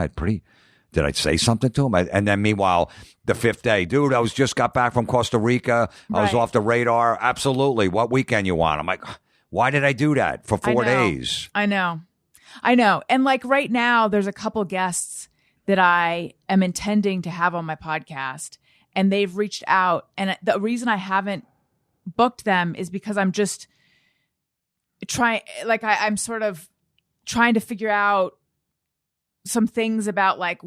Did I say something to him? And then meanwhile, the 5th day, dude, I just got back from Costa Rica. I was off the radar. Absolutely. What weekend you want? I'm like, why did I do that for 4 days? I know. And like right now, there's a couple guests that I am intending to have on my podcast, and they've reached out. And the reason I haven't booked them is because I'm just I'm sort of trying to figure out some things about like,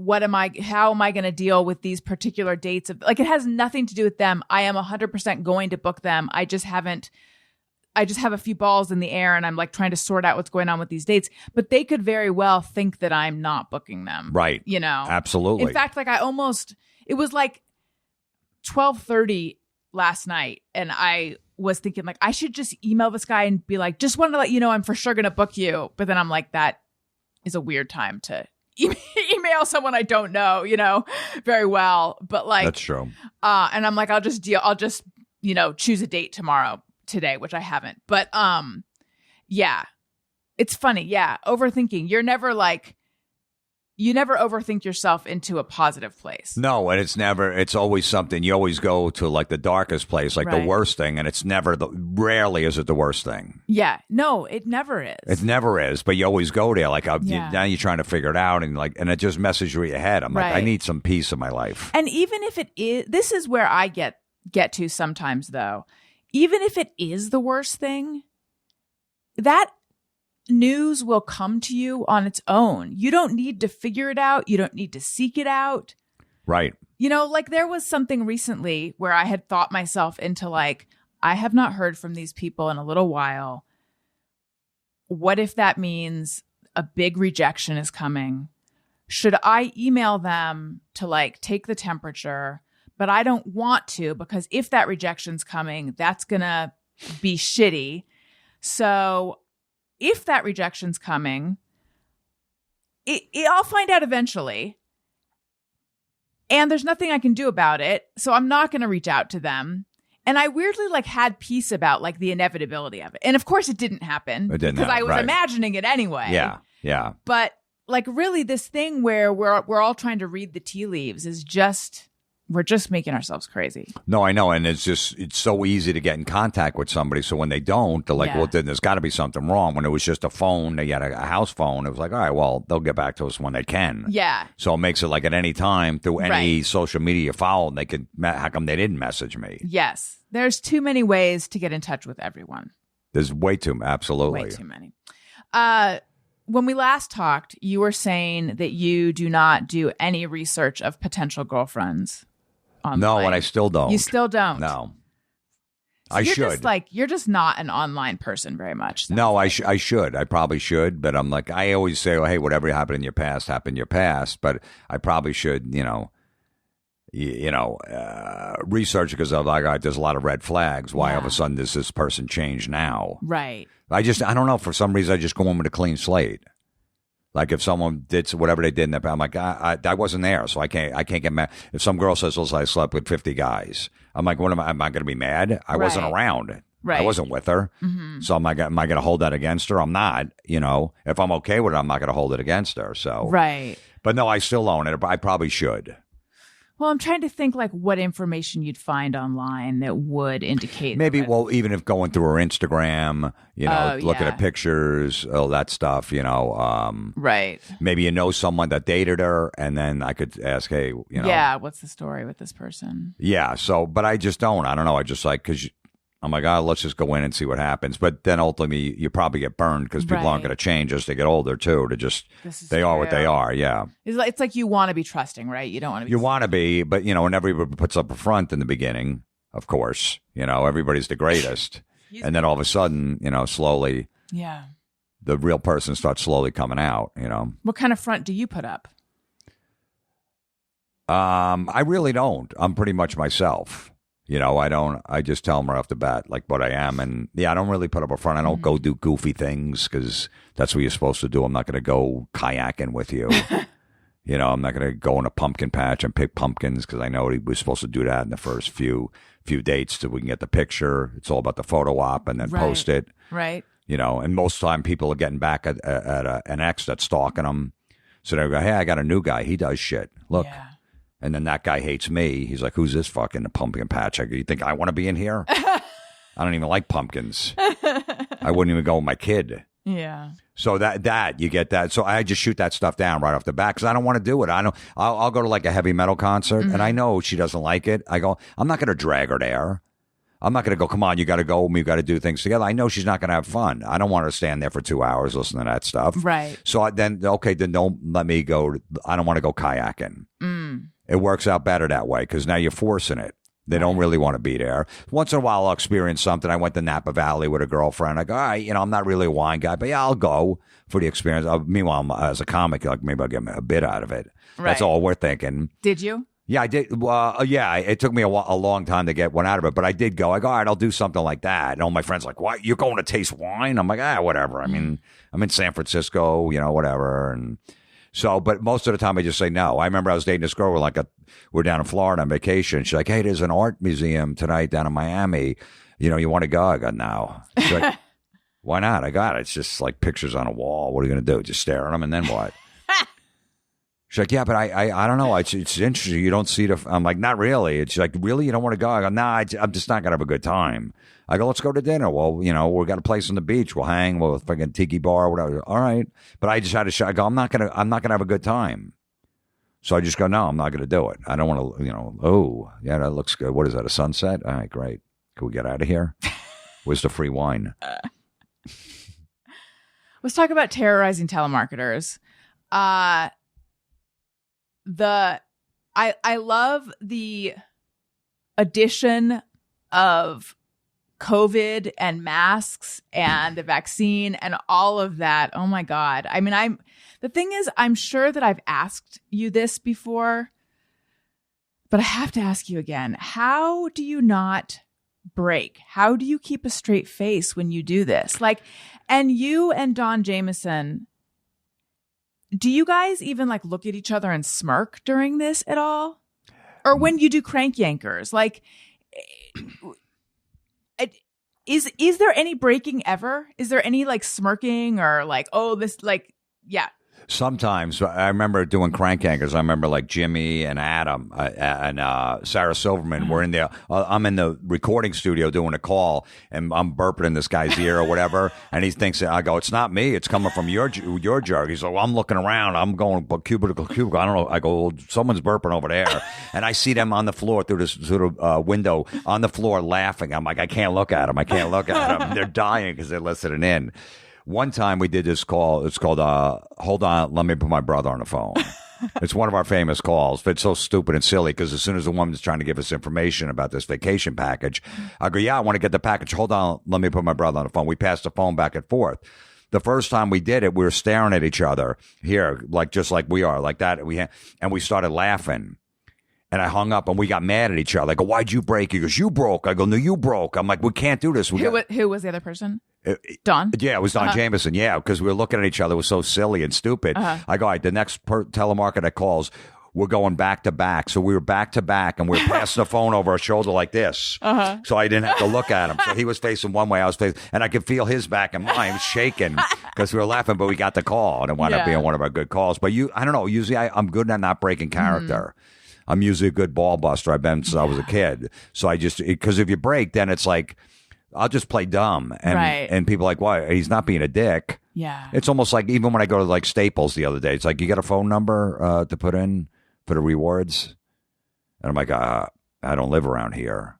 how am I going to deal with these particular dates of like, it has nothing to do with them. I am 100% going to book them. I just have a few balls in the air, and I'm like trying to sort out what's going on with these dates, but they could very well think that I'm not booking them. Right. Absolutely. In fact, like it was like 12:30 last night, and I was thinking like, I should just email this guy and be like, just wanted to let you know I'm for sure going to book you. But then I'm like, that is a weird time to email someone I don't know, very well. But like, that's true. And I'm like, I'll just choose a date today, which I haven't. But yeah, it's funny. Yeah. Overthinking. You never overthink yourself into a positive place. No, and it's always something. You always go to like the darkest place, like the worst thing, and it's rarely is it the worst thing. Yeah. No, it never is. It never is, but you always go there. Like now you're trying to figure it out, and it just messes through your head. I'm like, I need some peace in my life. And even if it is, this is where I get to sometimes though, even if it is the worst thing, that news will come to you on its own. You don't need to figure it out. You don't need to seek it out. Right. Like there was something recently where I had thought myself into like, I have not heard from these people in a little while. What if that means a big rejection is coming? Should I email them to like take the temperature? But I don't want to, because if that rejection's coming, that's going to be shitty. So if that rejection's coming, I'll find out eventually. And there's nothing I can do about it. So I'm not going to reach out to them. And I weirdly like had peace about like the inevitability of it. And of course it didn't happen. Because I was imagining it anyway. Yeah. Yeah. But like really this thing where we're all trying to read the tea leaves is just, we're just making ourselves crazy. No, I know. And it's so easy to get in contact with somebody. So when they don't, they're like, well, then there's got to be something wrong. When it was just a phone, they had a house phone. It was like, all right, well, they'll get back to us when they can. Yeah. So it makes it like at any time through any social media you follow, they could, how come they didn't message me? Yes. There's too many ways to get in touch with everyone. There's way too, absolutely. Way too many. When we last talked, you were saying that you do not do any research of potential girlfriends. Online. No, and I still don't. You still don't? No. So I you're should. You're just not an online person very much. No, I should. I probably should. But I'm like, I always say, well, hey, whatever happened in your past, happened in your past. But I probably should, research, because I'm like, there's a lot of red flags. Why all of a sudden does this person change now? Right. I don't know. For some reason, I just go in with a clean slate. Like if someone did whatever they did in the past, I'm like, I wasn't there, so I can't get mad. If some girl says, well, I slept with 50 guys, I'm like, what am I going to be mad? I wasn't around. Right. I wasn't with her. Mm-hmm. So am I going to hold that against her? I'm not, if I'm okay with it, I'm not going to hold it against her. So, right. But no, I still own it. I probably should. Well, I'm trying to think like what information you'd find online that would indicate. Maybe, even if going through her Instagram, looking at pictures, all that stuff, right. Maybe someone that dated her, and then I could ask, hey, yeah, what's the story with this person? Yeah. So, but I just don't. I don't know. I just like, because I'm like, let's just go in and see what happens. But then ultimately, you probably get burned because people aren't going to change as they get older, too. They are what they are. Yeah. It's like you want to be trusting, right? You don't want to be. You want to be, but, and everybody puts up a front in the beginning, of course. Everybody's the greatest. And then all of a sudden, slowly. Yeah. The real person starts slowly coming out, What kind of front do you put up? I really don't. I'm pretty much myself. I just tell them right off the bat, like what I am. And I don't really put up a front. I don't go do goofy things because that's what you're supposed to do. I'm not going to go kayaking with you. I'm not going to go in a pumpkin patch and pick pumpkins because I know he was supposed to do that in the first few dates so we can get the picture. It's all about the photo op and then post it. Right. And most of the time people are getting back at an ex that's stalking them. So they go, hey, I got a new guy. He does shit. Look. Yeah. And then that guy hates me. He's like, who's this fucking pumpkin patch? You think I want to be in here? I don't even like pumpkins. I wouldn't even go with my kid. Yeah. So that you get that. So I just shoot that stuff down right off the bat because I don't want to do it. I'll go to like a heavy metal concert and I know she doesn't like it. I go, I'm not going to drag her there. I'm not going to go, come on, you got to go. We got to do things together. I know she's not going to have fun. I don't want her to stand there for 2 hours listening to that stuff. Right. So then don't let me go. I don't want to go kayaking. It works out better that way because now you're forcing it. They don't really want to be there. Once in a while, I'll experience something. I went to Napa Valley with a girlfriend. I go, all right, I'm not really a wine guy, but yeah, I'll go for the experience. Meanwhile, as a comic, like maybe I'll get a bit out of it. Right. That's all we're thinking. Did you? Yeah, I did. It took me a long time to get one out of it, but I did go. I go, all right, I'll do something like that. And all my friends are like, what? You're going to taste wine? I'm like, whatever. I mean, I'm in San Francisco, whatever. And so, but most of the time I just say no. I remember I was dating this girl. We're down in Florida on vacation. She's like, hey, there's an art museum tonight down in Miami. You want to go? I go, no. She's like, why not? I got it. It's just like pictures on a wall. What are you going to do? Just stare at them and then what? She's like, yeah, but I don't know. It's interesting. You don't see I'm like, not really. It's like, really? You don't want to go? I go, nah, I'm just not going to have a good time. I go, let's go to dinner. Well, we got a place on the beach. We'll hang. We'll fucking tiki bar, whatever. All right. But I just had to I go, I'm not going to have a good time. So I just go, no, I'm not going to do it. I don't want to, oh, yeah, that looks good. What is that, a sunset? All right, great. Can we get out of here? Where's the free wine? Let's talk about terrorizing telemarketers. I love the addition of COVID and masks and the vaccine and all of that. Oh my God. I mean, the thing is, I'm sure that I've asked you this before, but I have to ask you again. How do you not break? How do you keep a straight face when you do this? And you and Don Jameson, do you guys even look at each other and smirk during this at all? Or when you do crank yankers, is there any breaking ever? Is there any smirking or yeah? Sometimes I remember doing crank anchors. I remember Jimmy and Adam and Sarah Silverman were in there. I'm in the recording studio doing a call, and I'm burping in this guy's ear or whatever, and he thinks I go, it's not me. It's coming from your jug. He's like, well, I'm looking around. I'm going cubicle. I don't know. I go, well, someone's burping over there, and I see them on the floor through this sort of window on the floor laughing. I'm like, I can't look at them. They're dying because they're listening in. One time we did this call. It's called Hold On, Let Me Put My Brother on the Phone. It's one of our famous calls, but it's so stupid and silly because as soon as the woman's trying to give us information about this vacation package, I go, yeah, I want to get the package. Hold on, let me put my brother on the phone. We passed the phone back and forth. The first time we did it, we were staring at each other here, just like we are, like that. And we started laughing. And I hung up and we got mad at each other. I go, why'd you break? He goes, you broke. I go, no, you broke. I'm like, we can't do this. Who was the other person? Don? Yeah, it was Don Jameson. Yeah, because we were looking at each other. It was so silly and stupid. I go, all right, the next telemarketer calls, we're going back to back. So we were back to back and we were passing the phone over our shoulder like this. So I didn't have to look at him. So he was facing one way, I was facing, and I could feel his back and mine shaking because we were laughing, but we got the call and it wound up being one of our good calls. But I don't know, usually I'm good at not breaking character. I'm usually a good ball buster. I've been since I was a kid. So because if you break, then it's like, I'll just play dumb. And people are like, why? He's not being a dick. Yeah. It's almost like even when I go to Staples the other day, it's like, you got a phone number to put in for the rewards? And I'm like, I don't live around here.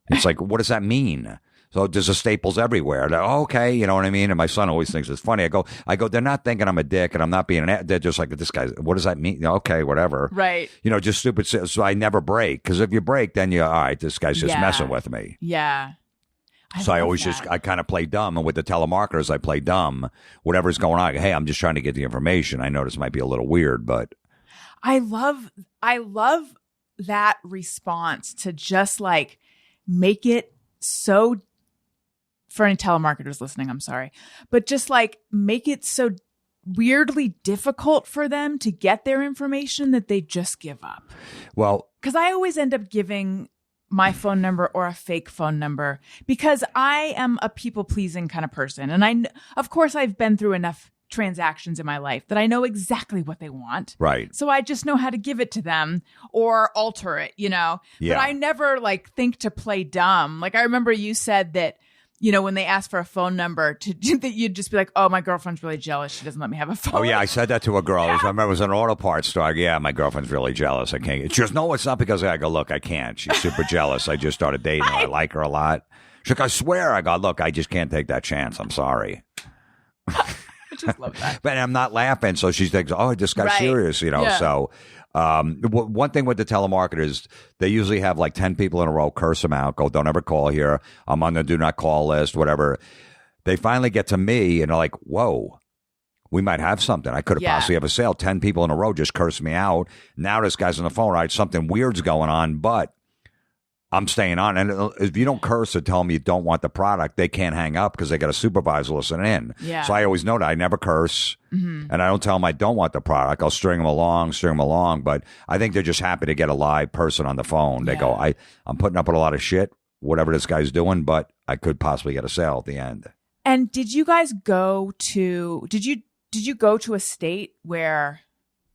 It's like, what does that mean? So there's a Staples everywhere. Like, oh, okay, you know what I mean? And my son always thinks it's funny. I go, they're not thinking I'm a dick and I'm not being they're just like, this guy, what does that mean? Okay, whatever. Right. Just stupid. So I never break. Because if you break, then you're, all right, this guy's just messing with me. Yeah. I kind of play dumb. And with the telemarketers, I play dumb. Whatever's going on. Hey, I'm just trying to get the information. I know this might be a little weird, but. I love that response to just make it so, for any telemarketers listening, I'm sorry, but just like make it so weirdly difficult for them to get their information that they just give up. Well, because I always end up giving my phone number or a fake phone number because I am a people-pleasing kind of person. And of course, I've been through enough transactions in my life that I know exactly what they want. Right. So I just know how to give it to them or alter it, Yeah. But I never like think to play dumb. Like I remember you said that, when they ask for a phone number that you'd just be like, oh, my girlfriend's really jealous. She doesn't let me have a phone. Oh, yeah. I said that to a girl. I remember it was an auto parts store. Yeah, my girlfriend's really jealous. I can't. She goes, no, it's not because I go, look, I can't. She's super jealous. I just started dating her. I like her a lot. She's like, I swear. I go, look, I just can't take that chance. I'm sorry. I just love that. But I'm not laughing. So she thinks, oh, this guy's serious, Yeah. So one thing with the telemarketers, they usually have like 10 people in a row, curse them out, go, don't ever call here. I'm on the do not call list, whatever. They finally get to me and they're like, whoa, we might have something. I could have possibly have a sale. 10 people in a row just cursed me out. Now this guy's on the phone, right? Something weird's going on, but I'm staying on. And if you don't curse or tell them you don't want the product, they can't hang up because they got a supervisor listening in. Yeah. So I always know that I never curse. And I don't tell them I don't want the product. I'll string them along. But I think they're just happy to get a live person on the phone. They go, I'm putting up with a lot of shit, whatever this guy's doing, but I could possibly get a sale at the end. And did you guys go to, did you go to a state where,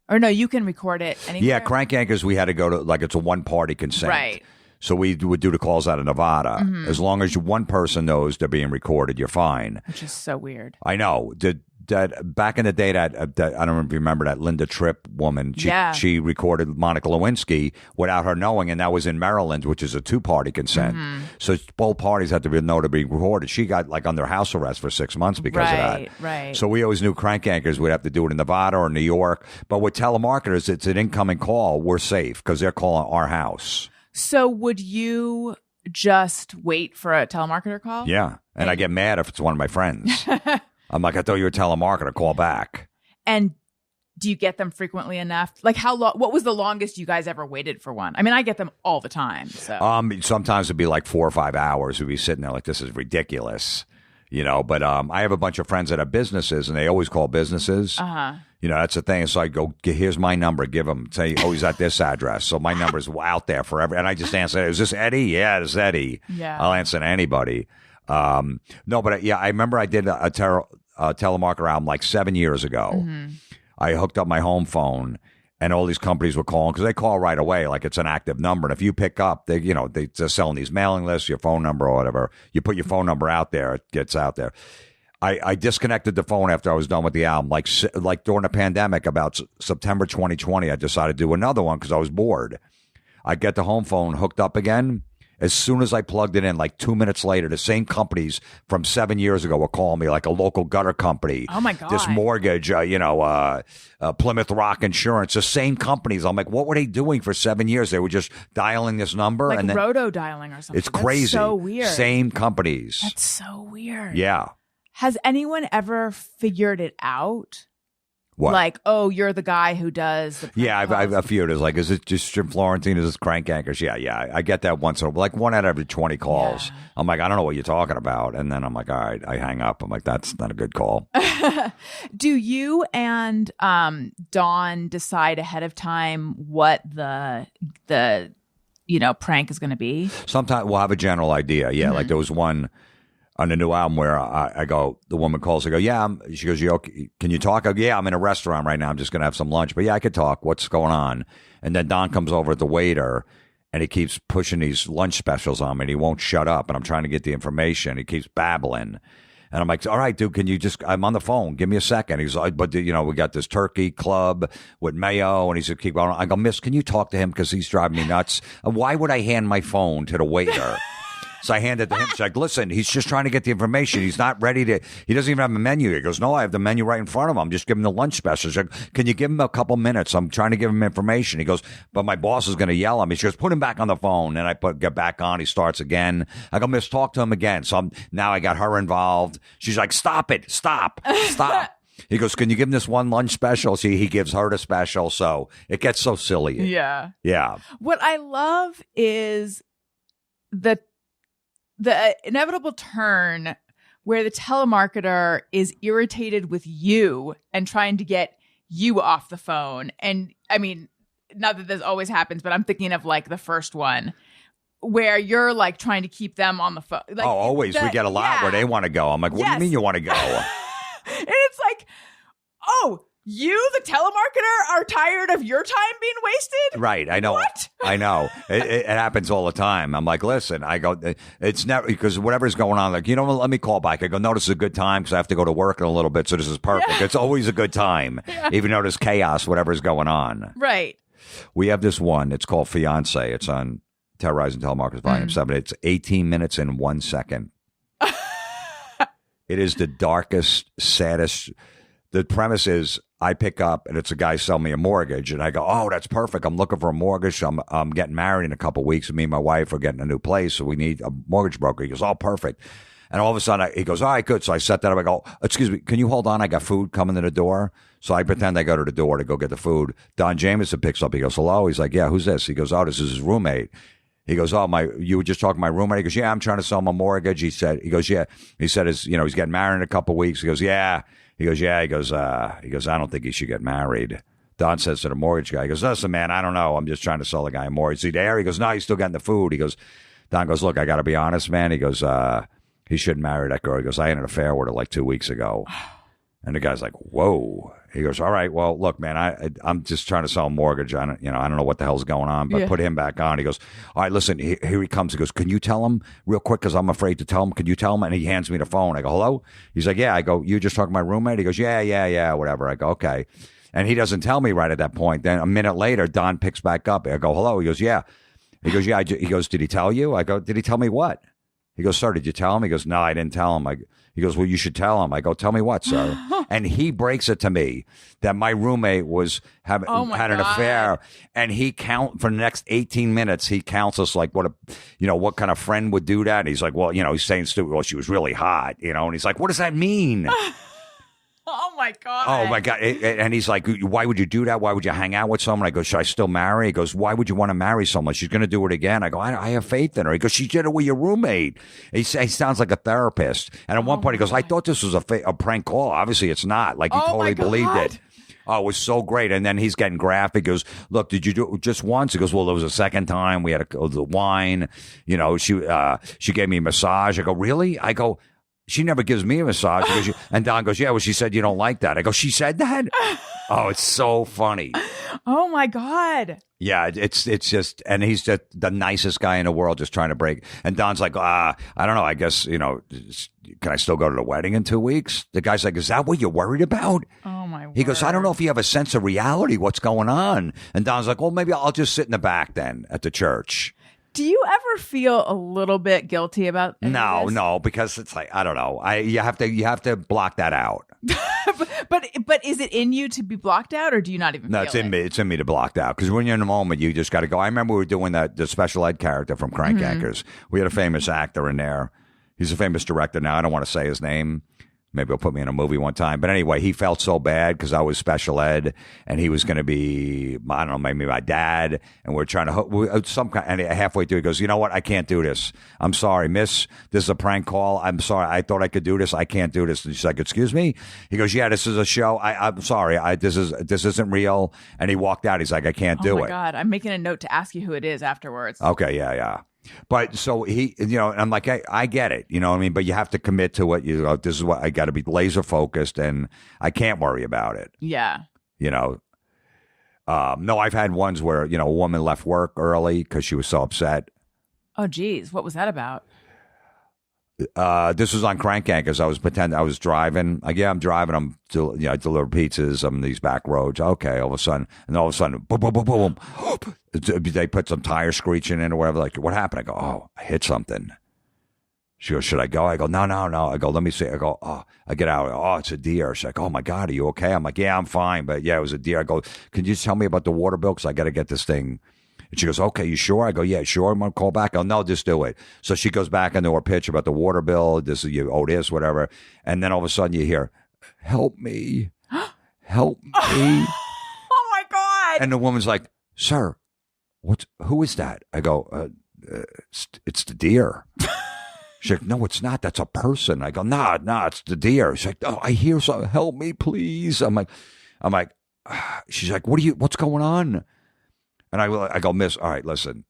or no, you can record it anywhere? Yeah, Crank Yankers, we had to go to, like, it's a one-party consent. Right. So we would do the calls out of Nevada. As long as one person knows they're being recorded, you're fine. Which is so weird. I know. That back in the day, that I don't know if you remember that Linda Tripp woman. She recorded Monica Lewinsky without her knowing, and that was in Maryland, which is a two-party consent. So both parties had to know to be recorded. She got like under house arrest for 6 months because of that. Right. So we always knew Crank Yankers would have to do it in Nevada or New York. But with telemarketers, it's an incoming call. We're safe because they're calling our house. So would you just wait for a telemarketer call? Yeah. And I get mad if it's one of my friends. I'm like, I thought you were a telemarketer. Call back. And do you get them frequently enough? Like how long? What was the longest you guys ever waited for one? I mean, I get them all the time. So sometimes it'd be like 4 or 5 hours. We'd be sitting there like, this is ridiculous, But I have a bunch of friends that have businesses, and they always call businesses. That's the thing. So I go, here's my number. Give them, say, oh, he's at this address. So my number's out there forever. And I just answer, is this Eddie? Yeah, it's Eddie. Yeah. I'll answer to anybody. No, but I remember I did a telemarketer album like 7 years ago. I hooked up my home phone, and all these companies were calling because they call right away, like it's an active number. And if you pick up, they're selling these mailing lists, your phone number or whatever. You put your phone number out there, it gets out there. I disconnected the phone after I was done with the album. Like during the pandemic, about September 2020, I decided to do another one because I was bored. I get the home phone hooked up again. As soon as I plugged it in, like 2 minutes later, the same companies from 7 years ago were calling me, like a local gutter company. Oh, my God. This mortgage, Plymouth Rock Insurance, the same companies. I'm like, what were they doing for 7 years? They were just dialing this number. Like and then roto-dialing or something. It's crazy. That's so weird. Same companies. That's so weird. Yeah. Has anyone ever figured it out? What? Like, oh, you're the guy who does the Yeah, I've a few. It's like, is it just Jim Florentine? Is this Crank Yankers? Yeah. I get that once in a while. Like one out of every 20 calls. Yeah. I'm like, I don't know what you're talking about. And then I'm like, all right, I hang up. I'm like, that's not a good call. Do you and Dawn decide ahead of time what the prank is going to be? Sometimes we'll have a general idea. Yeah, like there was one on the new album where I go, the woman calls, I go, yeah, she goes, you okay? Can you talk? I go, yeah, I'm in a restaurant right now. I'm just going to have some lunch. But yeah, I could talk. What's going on? And then Don comes over at the waiter, and he keeps pushing these lunch specials on me, and he won't shut up. And I'm trying to get the information. He keeps babbling. And I'm like, all right, dude, can you just, I'm on the phone. Give me a second. He's like, but, we got this turkey club with mayo. And he said, keep going. I go, miss, can you talk to him? Because he's driving me nuts. Why would I hand my phone to the waiter? So I handed it to him. She's like, listen, he's just trying to get the information. He's not ready to, he doesn't even have a menu. He goes, no, I have the menu right in front of him. I'm just giving him the lunch specials. She's like, can you give him a couple minutes? I'm trying to give him information. He goes, but my boss is going to yell at me. She goes, put him back on the phone. And I get back on. He starts again. I go, miss, talk to him again. So now I got her involved. She's like, stop it. Stop. He goes, can you give him this one lunch special? See, he gives her the special. So it gets so silly. Yeah. Yeah. What I love is the the inevitable turn where the telemarketer is irritated with you and trying to get you off the phone. And I mean, not that this always happens, but I'm thinking of like the first one where you're like trying to keep them on the phone. Like, always. We get a lot where they want to go. I'm like, what do you mean you want to go? And it's like, oh, you, the telemarketer, are tired of your time being wasted? Right. I know. What? I know. It happens all the time. I'm like, listen, I go, it's never, because whatever's going on, like, let me call back. I go, no, this is a good time because I have to go to work in a little bit. So this is perfect. Yeah. It's always a good time, even though there's chaos, whatever's going on. Right. We have this one. It's called Fiance. It's on Terrorizing Telemarketers, Volume 7. It's 18 minutes and 1 second. It is the darkest, saddest. The premise is I pick up and it's a guy selling me a mortgage and I go, oh, that's perfect. I'm looking for a mortgage. I'm getting married in a couple of weeks and me and my wife are getting a new place. So we need a mortgage broker. He goes, oh, perfect. And all of a sudden he goes, all right, good. So I set that up. I go, excuse me, can you hold on? I got food coming to the door. So I pretend I go to the door to go get the food. Don Jameson picks up. He goes, hello. He's like, yeah, who's this? He goes, oh, this is his roommate. He goes, oh, you were just talking to my roommate. He goes, yeah, I'm trying to sell him a mortgage. He goes, yeah. He said, he's getting married in a couple of weeks. He goes, yeah. He goes, yeah. He goes, I don't think he should get married. Don says to the mortgage guy, he goes, listen, man, I don't know. I'm just trying to sell the guy a mortgage. Is he there? He goes, no, he's still getting the food. He goes, Don goes, look, I got to be honest, man. He goes, he shouldn't marry that girl. He goes, I had an affair with her like 2 weeks ago. And the guy's like, whoa. He goes, all right, well, look, man, I'm just trying to sell a mortgage. I don't know what the hell's going on, but put him back on. He goes, all right, listen, here he comes. He goes, can you tell him real quick? Because I'm afraid to tell him. Can you tell him? And he hands me the phone. I go, hello? He's like, yeah. I go, you just talking to my roommate? He goes, yeah, whatever. I go, okay. And he doesn't tell me right at that point. Then a minute later, Don picks back up. I go, hello? He goes, yeah. He goes, yeah. He goes, did he tell you? I go, did he tell me what? He goes, sir, did you tell him? He goes, no, I didn't tell him. He goes, well, you should tell him. I go, tell me what, sir? And he breaks it to me that my roommate had an affair, and for the next 18 minutes, he counts us like what kind of friend would do that? And he's like, well, he's saying stupid. Well, she was really hot, and he's like, what does that mean? Oh my God. Oh my God. And he's like, why would you do that? Why would you hang out with someone? I go, should I still marry? He goes, why would you want to marry someone? She's going to do it again. I go, I have faith in her. He goes, she did it with your roommate. He sounds like a therapist. And at one point he goes, I thought this was a prank call. Obviously it's not. Like he totally believed it. Oh, it was so great. And then he's getting graphic. He goes, look, did you do it just once? He goes, well, there was a second time. We had the wine. She gave me a massage. I go, really? I go, she never gives me a massage. And Don goes, yeah, well, she said you don't like that. I go, she said that? Oh, it's so funny. Oh, my God. Yeah, it's just, and he's just the nicest guy in the world just trying to break. And Don's like, I don't know, I guess, can I still go to the wedding in 2 weeks? The guy's like, is that what you're worried about? Oh, my word. He goes, I don't know if you have a sense of reality, what's going on. And Don's like, well, maybe I'll just sit in the back then at the church. Do you ever feel a little bit guilty about this? No, because it's like, I don't know. You have to block that out. but is it in you to be blocked out, or do you not even feel it's in me. It's in me to block out. Because when you're in the moment, you just got to go. I remember we were doing the special ed character from Crank Yankers. We had a famous actor in there. He's a famous director now. I don't want to say his name. Maybe he'll put me in a movie one time. But anyway, he felt so bad because I was special ed and he was going to be, I don't know, maybe my dad. And we're trying to, and halfway through, he goes, you know what? I can't do this. I'm sorry, miss. This is a prank call. I'm sorry. I thought I could do this. I can't do this. And she's like, excuse me? He goes, yeah, this is a show. I'm sorry. This isn't real. And he walked out. He's like, I can't do it. Oh my God. I'm making a note to ask you who it is afterwards. Okay. Yeah. But so he, and I'm like, I get it, you know what I mean? But you have to commit to it. This is what I got to be laser focused and I can't worry about it. Yeah. No, I've had ones where, a woman left work early because she was so upset. Oh, geez. What was that about? This was on Crank Yankers. I was pretending I was driving. Like, yeah, I'm driving. I deliver pizzas on these back roads. Okay, all of a sudden, boom, boom, boom, boom. They put some tire screeching in or whatever. Like, what happened? I go, oh, I hit something. She goes, should I go? I go, no. I go, let me see. I go, oh, I get out. Oh, it's a deer. She's like, oh my God, are you okay? I'm like, yeah, I'm fine. But yeah, it was a deer. I go, can you tell me about the water bill? Because I got to get this thing. And she goes, okay, you sure? I go, yeah, sure. I'm going to call back. I go, no, just do it. So she goes back into her pitch about the water bill. You owe this, whatever. And then all of a sudden you hear, help me. Help me. Oh, my God. And the woman's like, sir, who is that? I go, it's the deer. She's like, no, it's not. That's a person. I go, nah, it's the deer. She's like, oh, I hear something. Help me, please. I'm like, she's like, what's going on? And I go, miss, all right, listen,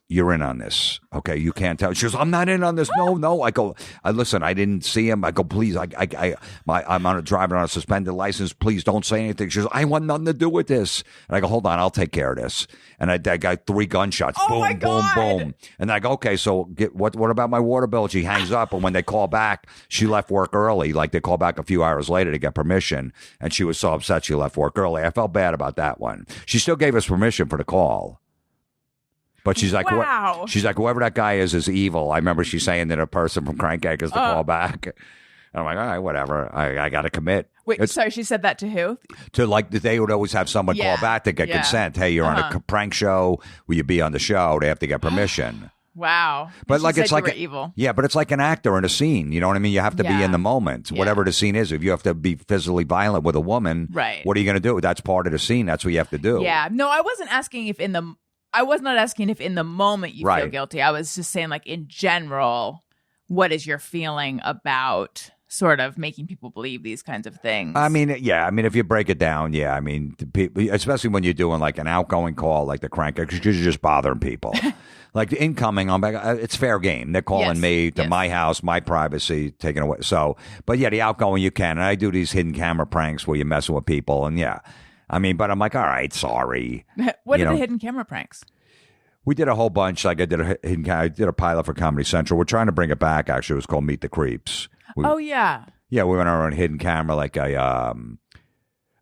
you're in on this. Okay, you can't tell. She goes, I'm not in on this. No. I go, listen, I didn't see him. I go, please, I'm driving on a suspended license. Please don't say anything. She goes, I want nothing to do with this. And I go, hold on, I'll take care of this. And I got 3 gunshots. Oh, boom, my God. boom, boom. And I go, okay, so what about my water bill? She hangs up. And when they call back, she left work early. Like they call back a few hours later to get permission. And she was so upset she left work early. I felt bad about that one. She still gave us permission for the call. But she's like, wow. She's like, whoever that guy is evil. I remember she saying that a person from Crank Yankers to call back. And I'm like, all right, whatever. I got to commit. Wait, sorry, she said that to who? To like, they would always have someone call back to get consent. Hey, you're on a prank show. Will you be on the show? They have to get permission. Wow. But like, it's like evil. Yeah, but it's like an actor in a scene. You know what I mean? You have to be in the moment. Yeah. Whatever the scene is. If you have to be physically violent with a woman, right? What are you going to do? That's part of the scene. That's what you have to do. Yeah. No, I wasn't asking if I was not asking if in the moment you feel guilty. I was just saying, like, in general, what is your feeling about sort of making people believe these kinds of things? I mean, yeah. I mean, if you break it down, I mean, especially when you're doing like an outgoing call, like the Crank, because you're just bothering people. Like the incoming, it's fair game. They're calling me to my house, my privacy taken away. So, but yeah, the outgoing you can. And I do these hidden camera pranks where you're messing with people, and I mean, but I'm like, all right, sorry. What are the hidden camera pranks? We did a whole bunch. Like I did a pilot for Comedy Central. We're trying to bring it back. Actually, it was called Meet the Creeps. Yeah, we went on our own hidden camera. Like I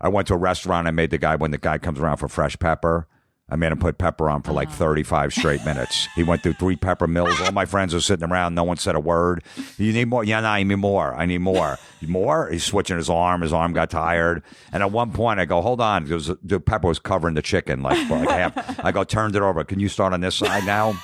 went to a restaurant. I made when the guy comes around for fresh pepper, I made him put pepper on for like 35 straight minutes. He went through 3 pepper mills. All my friends are sitting around. No one said a word. You need more? Yeah, no, I need more. I need more. More? He's switching his arm. His arm got tired. And at one point, I go, hold on. The pepper was covering the chicken. Like half. I go, turned it over. Can you start on this side now?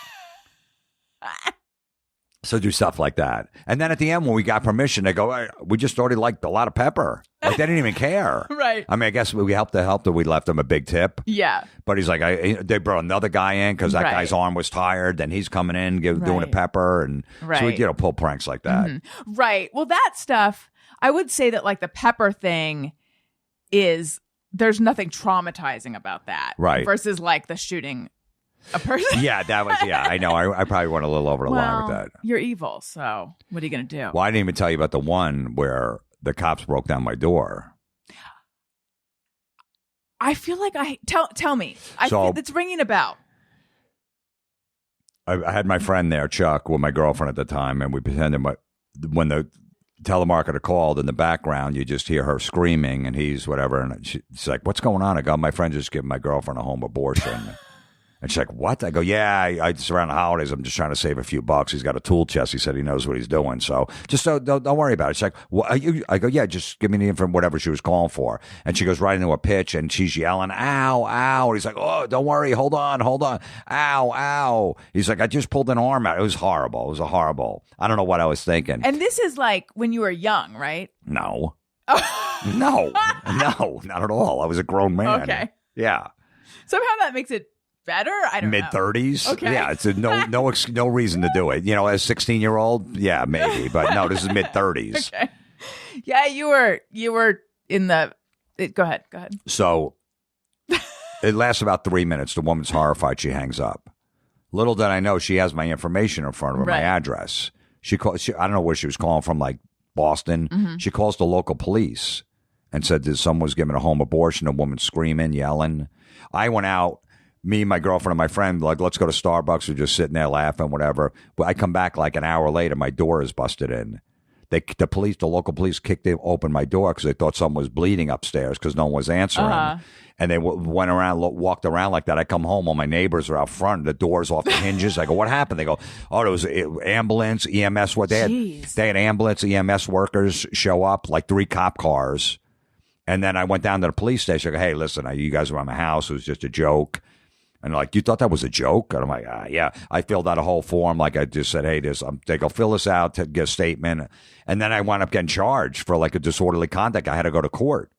So do stuff like that. And then at the end, when we got permission, they go, we just already liked a lot of pepper. Like they didn't even care. Right. I mean, I guess we helped that we left him a big tip. Yeah. But he's like, they brought another guy in because that guy's arm was tired. Then he's coming in, doing a pepper. And so we, pull pranks like that. Mm-hmm. Right. Well, that stuff, I would say that like the pepper thing there's nothing traumatizing about that. Right. Versus like the shooting a person. Yeah, that was, I know. I probably went a little over the line with that. You're evil, so what are you going to do? Well, I didn't even tell you about the one where the cops broke down my door. I feel like tell me. It's ringing a bell. I had my friend there, Chuck, with my girlfriend at the time, and we pretended when the telemarketer called in the background, you just hear her screaming, and he's whatever, and she's like, what's going on? I go, my friend just gave my girlfriend a home abortion. And she's like, what? I go, yeah, it's around the holidays. I'm just trying to save a few bucks. He's got a tool chest. He said he knows what he's doing. So just don't worry about it. She's like, what are you? I go, yeah, just give me the info, whatever she was calling for. And she goes right into a pitch and she's yelling, ow, ow. And he's like, oh, don't worry. Hold on. Ow, ow. He's like, I just pulled an arm out. It was horrible. It was horrible. I don't know what I was thinking. And this is like when you were young, right? No. No, not at all. I was a grown man. Okay. Yeah. Somehow that makes it better? I don't know. Mid-30s? Okay. Yeah, it's no reason to do it. You know, as a 16-year-old, yeah, maybe. But no, this is mid-30s. Okay. Yeah, you were in the... Go ahead. So, it lasts about 3 minutes. The woman's horrified. She hangs up. Little did I know she has my information in front of her, my address. I don't know where she was calling from, like Boston. Mm-hmm. She calls the local police and said that someone was giving a home abortion, a woman screaming, yelling. I went out. Me, my girlfriend, and my friend, like, let's go to Starbucks. We're just sitting there laughing, whatever. But I come back like an hour later. My door is busted in. The local police kicked open my door because they thought someone was bleeding upstairs because no one was answering. And they went around, walked around like that. I come home, all my neighbors are out front. The door's off the hinges. I go, what happened? They go, oh, there was ambulance, EMS. They had ambulance, EMS workers show up, like 3 cop cars. And then I went down to the police station. I go, hey, listen, you guys were on my house. It was just a joke. And like, you thought that was a joke? And I'm like, yeah. I filled out a whole form. Like I just said, hey, they go fill this out to get a statement. And then I wound up getting charged for like a disorderly conduct. I had to go to court.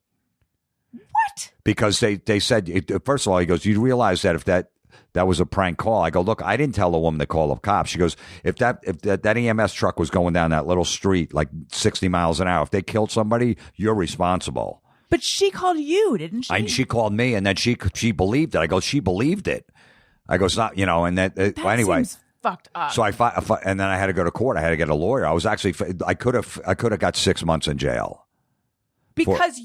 What? Because they said, first of all, he goes, you realize that if that that was a prank call. I go, look, I didn't tell the woman to call the cops. She goes, if that EMS truck was going down that little street like 60 miles an hour, if they killed somebody, you're responsible. But she called you, didn't she? She called me, and then she believed it. I go, she believed it. I go, it's not, and that anyway. Seems fucked up. So and then I had to go to court. I had to get a lawyer. I was actually, I could have got 6 months in jail. Because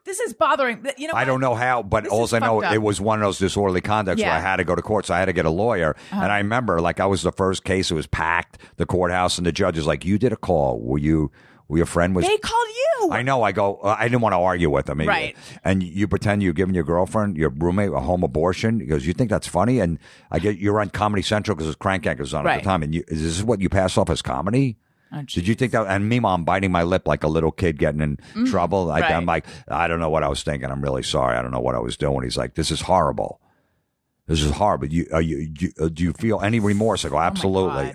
this is bothering. I don't know how, but all I know, it was one of those disorderly conducts where I had to go to court, so I had to get a lawyer. And I remember, like, I was the first case. It was packed, the courthouse, and the judge is like, "You did a call. Were your friend was?" They called you. I know. I go. I didn't want to argue with him. Right. And you pretend you're giving your girlfriend, your roommate, a home abortion. He goes, "You think that's funny?" And you're on Comedy Central because Crank Yankers was on at the time. And is this what you pass off as comedy? Oh, did you think that? And meanwhile, I'm biting my lip like a little kid getting in trouble. I'm like, I don't know what I was thinking. I'm really sorry. I don't know what I was doing. He's like, this is horrible. This is horrible. Do you feel any remorse? I go, absolutely.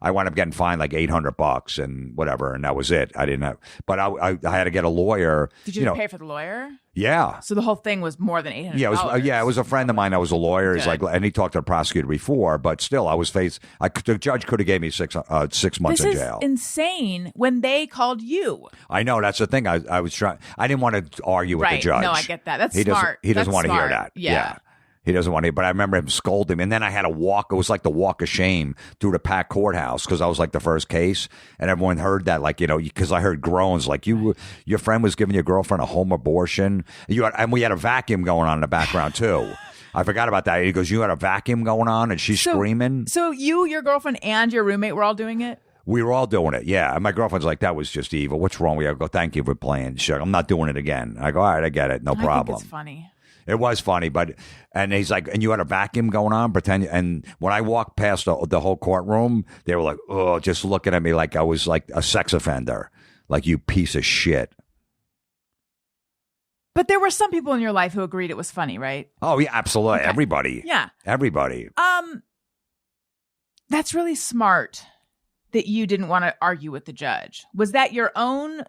I wound up getting fined like $800 and whatever, and that was it. I didn't have, but I had to get a lawyer. Did you pay for the lawyer? Yeah. So the whole thing was more than $800. Yeah, it was a friend of mine that was a lawyer. He's like, and he talked to the prosecutor before, but still, I was faced. The judge could have gave me 6 months in jail. This is insane. When they called you, I know that's the thing. I was trying. I didn't want to argue with the judge. No, I get that. That's smart. He doesn't want to hear that. Yeah. He doesn't want to, but I remember him scolding me. And then I had to walk. It was like the walk of shame through the packed courthouse because I was like the first case. And everyone heard that, like, because I heard groans like your friend was giving your girlfriend a home abortion. And we had a vacuum going on in the background, too. I forgot about that. He goes, you had a vacuum going on and she's screaming. So your girlfriend and your roommate were all doing it? We were all doing it, yeah. And my girlfriend's like, that was just evil. What's wrong with you? I go, thank you for playing. She's like, I'm not doing it again. I go, all right, I get it. No problem. I think it's funny. It was funny, and he's like, and you had a vacuum going on, and when I walked past the whole courtroom, they were like, oh, just looking at me like I was like a sex offender, like, you piece of shit. But there were some people in your life who agreed it was funny, right? Oh yeah, absolutely. Okay. Everybody. Yeah. Everybody. That's really smart that you didn't want to argue with the judge. Was that your own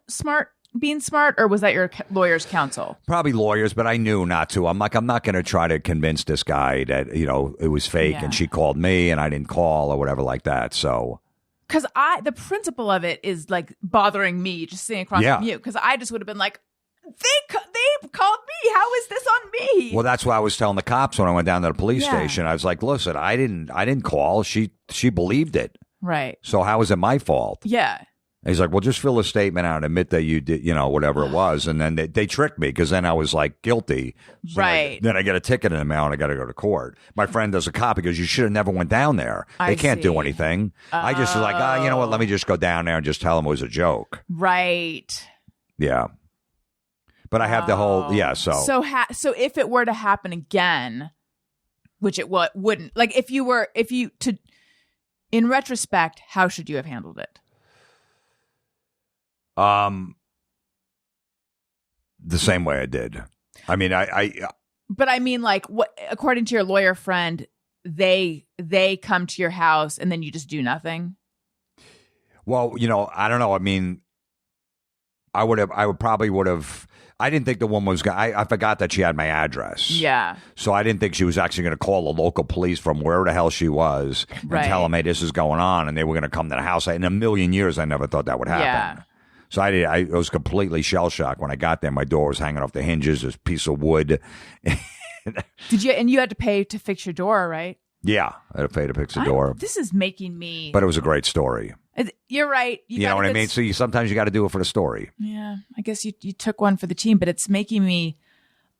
being smart, or was that your lawyer's counsel? Probably lawyers, but I knew not to. I'm like, I'm not going to try to convince this guy that, it was fake and she called me and I didn't call or whatever like that. So. Because the principle of it is like bothering me just sitting across from you. Because I just would have been like, they called me. How is this on me? Well, that's why I was telling the cops when I went down to the police station. I was like, listen, I didn't call. She believed it. Right. So how is it my fault? Yeah. And he's like, well, just fill a statement out and admit that you did, whatever it was. And then they tricked me because then I was like guilty. So right. Then I get a ticket in the mail and I got to go to court. My friend does a copy because you should have never went down there. They can't do anything. I just was like, you know what? Let me just go down there and just tell them it was a joke. Right. Yeah. But I have the whole, So if it were to happen again, which it wouldn't, like in retrospect, how should you have handled it? The same way I did. I mean, But I mean, like, what? According to your lawyer friend, they come to your house and then you just do nothing. Well, I don't know. I mean, I probably would have. I didn't think the woman was going to. I forgot that she had my address. Yeah. So I didn't think she was actually going to call the local police from wherever the hell she was and tell them, hey, this is going on. And they were going to come to the house. In a million years, I never thought that would happen. Yeah. So I was completely shell-shocked. When I got there, my door was hanging off the hinges, this piece of wood. Did you? And you had to pay to fix your door, right? Yeah. I had to pay to fix the door. This is making me... But it was a great story. You're right. You know what I mean? So sometimes you got to do it for the story. Yeah. I guess you took one for the team, but it's making me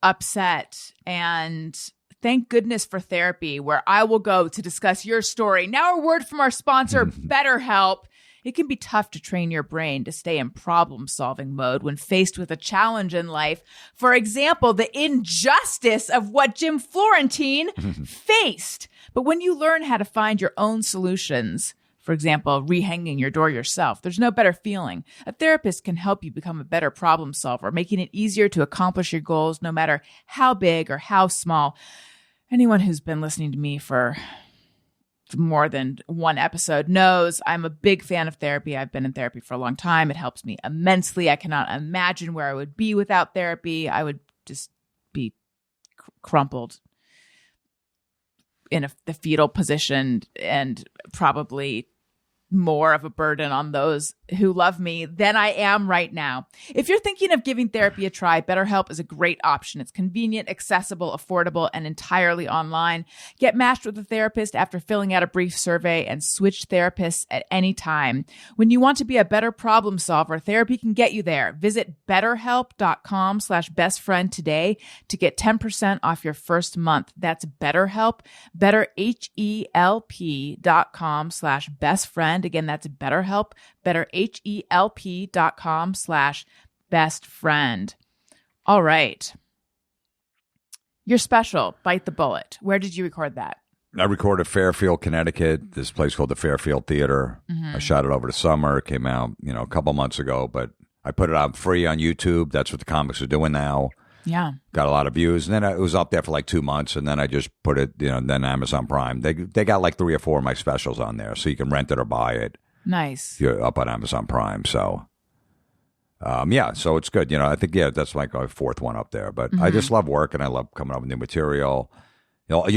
upset. And thank goodness for therapy, where I will go to discuss your story. Now a word from our sponsor, BetterHelp. It can be tough to train your brain to stay in problem-solving mode when faced with a challenge in life. For example, the injustice of what Jim Florentine faced. But when you learn how to find your own solutions, for example, rehanging your door yourself, there's no better feeling. A therapist can help you become a better problem solver, making it easier to accomplish your goals, no matter how big or how small. Anyone who's been listening to me for more than one episode knows I'm a big fan of therapy. I've been in therapy for a long time. It helps me immensely. I cannot imagine where I would be without therapy. I would just be crumpled. in the fetal position and probably more of a burden on those who love me than I am right now. If you're thinking of giving therapy a try, BetterHelp is a great option. It's convenient, accessible, affordable, and entirely online. Get matched with a therapist after filling out a brief survey and switch therapists at any time. When you want to be a better problem solver, therapy can get you there. Visit betterhelp.com/bestfriend today to get 10% off your first month. That's BetterHelp, betterhelp.com/bestfriend. Again, that's BetterHelp, betterhelp.com/bestfriend. All right. Your special, Bite the Bullet. Where did you record that? I recorded Fairfield, Connecticut, this place called the Fairfield Theater. I shot it over the summer. It came out, a couple months ago, but I put it out free on YouTube. That's what the comics are doing now. Yeah. Got a lot of views. And then it was up there for like 2 months. And then I just put it, then Amazon Prime. They got like 3 or 4 of my specials on there. So you can rent it or buy it. Nice. You're up on Amazon Prime. So, so it's good. I think, that's like my 4th one up there. But I just love working. I love coming up with new material. I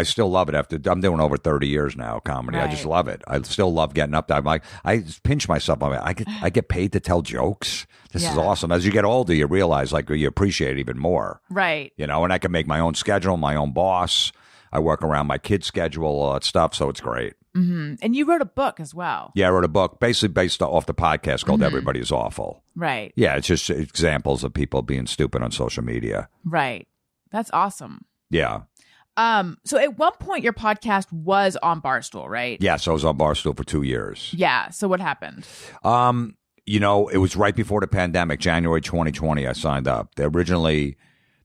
still love it after I'm doing over 30 years now comedy. Right. I just love it. I still love getting up there. I'm like, I pinch myself. I get paid to tell jokes. This is awesome. As you get older, you realize like you appreciate it even more. Right. And I can make my own schedule, my own boss. I work around my kid's schedule, all that stuff. So it's great. Mm-hmm. And you wrote a book as well. Yeah, I wrote a book basically based off the podcast called Everybody is Awful. Right. Yeah, it's just examples of people being stupid on social media. Right. That's awesome. Yeah. So at one point your podcast was on Barstool, right? Yeah, so I was on Barstool for 2 years. Yeah. So what happened? It was right before the pandemic, January 2020, I signed up.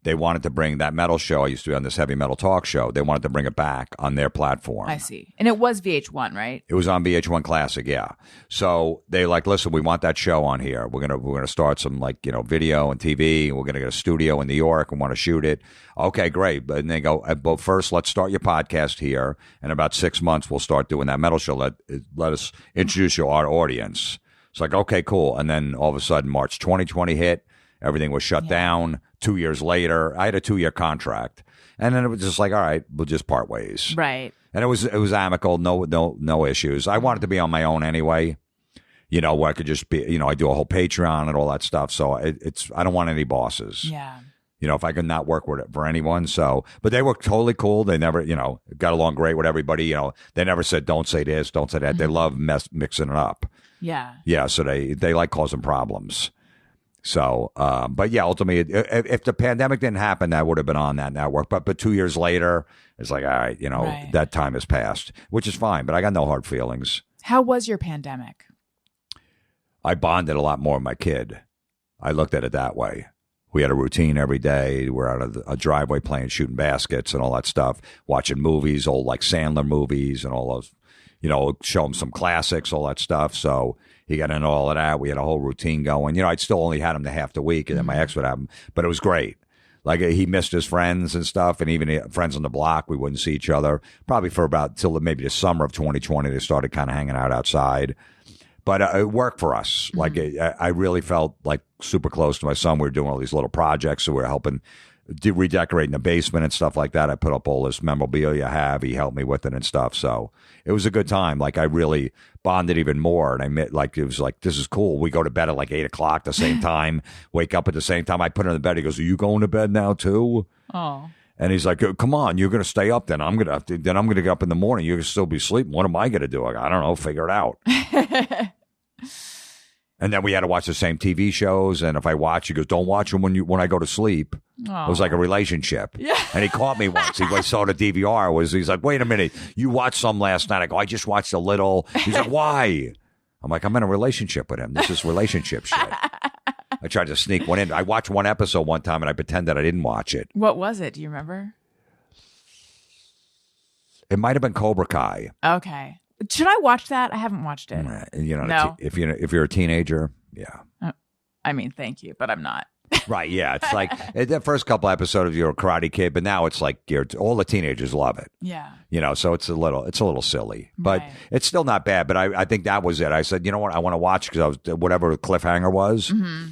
They wanted to bring that metal show. I used to be on this heavy metal talk show. They wanted to bring it back on their platform. I see. And it was VH1, right? It was on VH1 Classic, yeah. So they like, listen, we want that show on here. We're gonna start some video and TV. And we're gonna get a studio in New York and want to shoot it. Okay, great. But they go, but first, let's start your podcast here. In about 6 months, we'll start doing that metal show. Let us introduce you to our audience. It's like, okay, cool. And then all of a sudden, March 2020 hit. Everything was shut down. 2 years later, I had a 2-year contract, and then it was just like, all right, we'll just part ways. Right. And it was amicable, no issues. I wanted to be on my own anyway, where I could just be, I do a whole Patreon and all that stuff. So I don't want any bosses. Yeah. If I could not work for anyone. So, but they were totally cool. They never, got along great with everybody. They never said, don't say this, don't say that. They love mixing it up. Yeah. Yeah. So they like causing problems. So, but yeah, ultimately, if the pandemic didn't happen, I would have been on that network. But 2 years later, it's like, all right, Right. That time has passed, which is fine. But I got no hard feelings. How was your pandemic? I bonded a lot more with my kid. I looked at it that way. We had a routine every day. We're out of a driveway playing shooting baskets and all that stuff, watching movies, old like Sandler movies and all those, show him some classics, all that stuff. So he got into all of that. We had a whole routine going. I'd still only had him the half the week, and then my ex would have him. But it was great. Like he missed his friends and stuff, and even friends on the block. We wouldn't see each other probably for about till maybe the summer of 2020. They started kind of hanging out outside. But it worked for us. Like I really felt like super close to my son. We were doing all these little projects, so we were helping redecorating the basement and stuff like that. I put up all this memorabilia I have. He helped me with it and stuff. So it was a good time. Like I really bonded even more. And it was like, this is cool. We go to bed at like 8 o'clock the same time, wake up at the same time. I put him in the bed. He goes, are you going to bed now too? Oh. And he's like, come on, you're going to stay up. Then I'm going to get up in the morning. You're going to still be sleeping. What am I going to do? I don't know. Figure it out. And then we had to watch the same TV shows. And if I watch, he goes, don't watch them when I go to sleep. Oh. It was like a relationship. Yeah. And he caught me once. He saw the DVR. He's like, wait a minute. You watched some last night. I go, I just watched a little. He's like, why? I'm like, I'm in a relationship with him. This is relationship shit. I tried to sneak one in. I watched one episode one time and I pretended I didn't watch it. What was it? Do you remember? It might have been Cobra Kai. Okay. Should I watch that? I haven't watched it. No. If you're a teenager, yeah. I mean, thank you, but I'm not. Right, yeah. It's like the first couple episodes you're a Karate Kid, but now it's like all the teenagers love it. Yeah. So it's a little silly, but right. It's still not bad. But I think that was it. I said, you know what? I want to watch because whatever the cliffhanger was. Mm-hmm.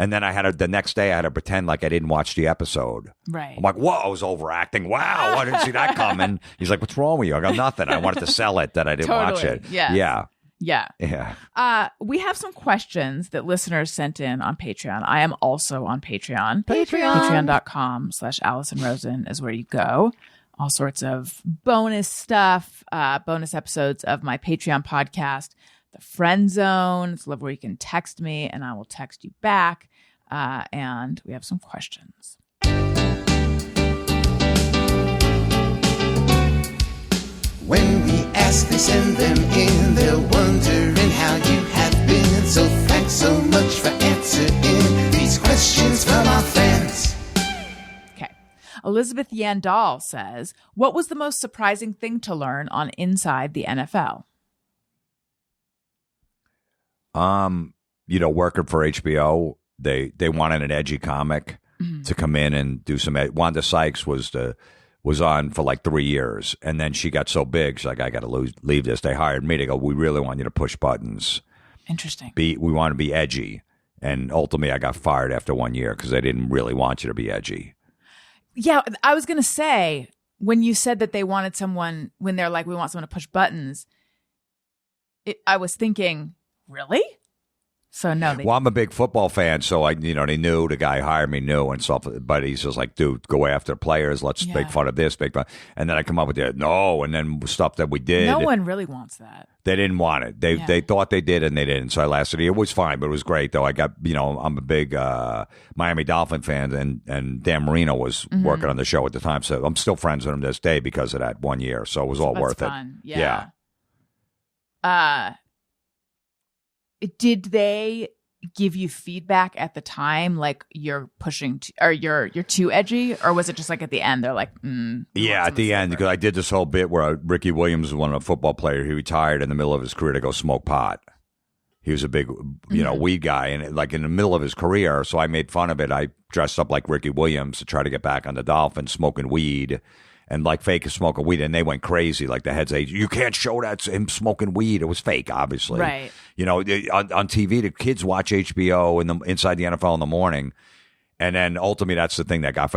And then the next day I had to pretend like I didn't watch the episode. Right. I'm like, whoa, I was overacting. Wow, I didn't see that coming. He's like, what's wrong with you? I got nothing. I wanted to sell it that I didn't watch it. Yes. Yeah. Yeah. We have some questions that listeners sent in on Patreon. I am also on Patreon. Patreon.com/Allison Rosen is where you go. All sorts of bonus stuff, bonus episodes of my Patreon podcast. The Friend Zone. It's where you can text me and I will text you back. And we have some questions. When we ask, they send them in. They're wondering how you have been. So thanks so much for answering these questions from our fans. Okay. Elizabeth Yandal says, what was the most surprising thing to learn on Inside the NFL? Working for HBO, they wanted an edgy comic to come in and do some. Wanda Sykes was on for like 3 years, and then she got so big, she's like, I got to leave this. They hired me to go, we really want you to push buttons. Interesting. We want to be edgy, and ultimately, I got fired after 1 year because they didn't really want you to be edgy. Yeah, I was gonna say when you said that they wanted someone when they're like, we want someone to push buttons. I was thinking, really? So no. Well, I'm a big football fan, so they knew the guy hired me knew and stuff. But he's just like, dude, go after players. Let's make fun of this, make fun. And then I come up with and then stuff that we did. No one really wants that. They didn't want it. They thought they did and they didn't. So I lasted. It was fine, but it was great though. I got I'm a big Miami Dolphin fan, and Dan Marino was working on the show at the time. So I'm still friends with him this day because of that 1 year. So it was all worth fun. it. Yeah. Did they give you feedback at the time, like you're pushing or you're too edgy, or was it just like at the end they're like, yeah, at the end, because I did this whole bit where Ricky Williams was one of a football player. He retired in the middle of his career to go smoke pot. He was a big, weed guy, and like in the middle of his career, so I made fun of it. I dressed up like Ricky Williams to try to get back on the Dolphins, smoking weed. And like fake smoking weed, and they went crazy. Like the heads agent, you can't show that him smoking weed. It was fake, obviously. Right. On TV, the kids watch HBO Inside the NFL in the morning, and then ultimately that's the thing that got.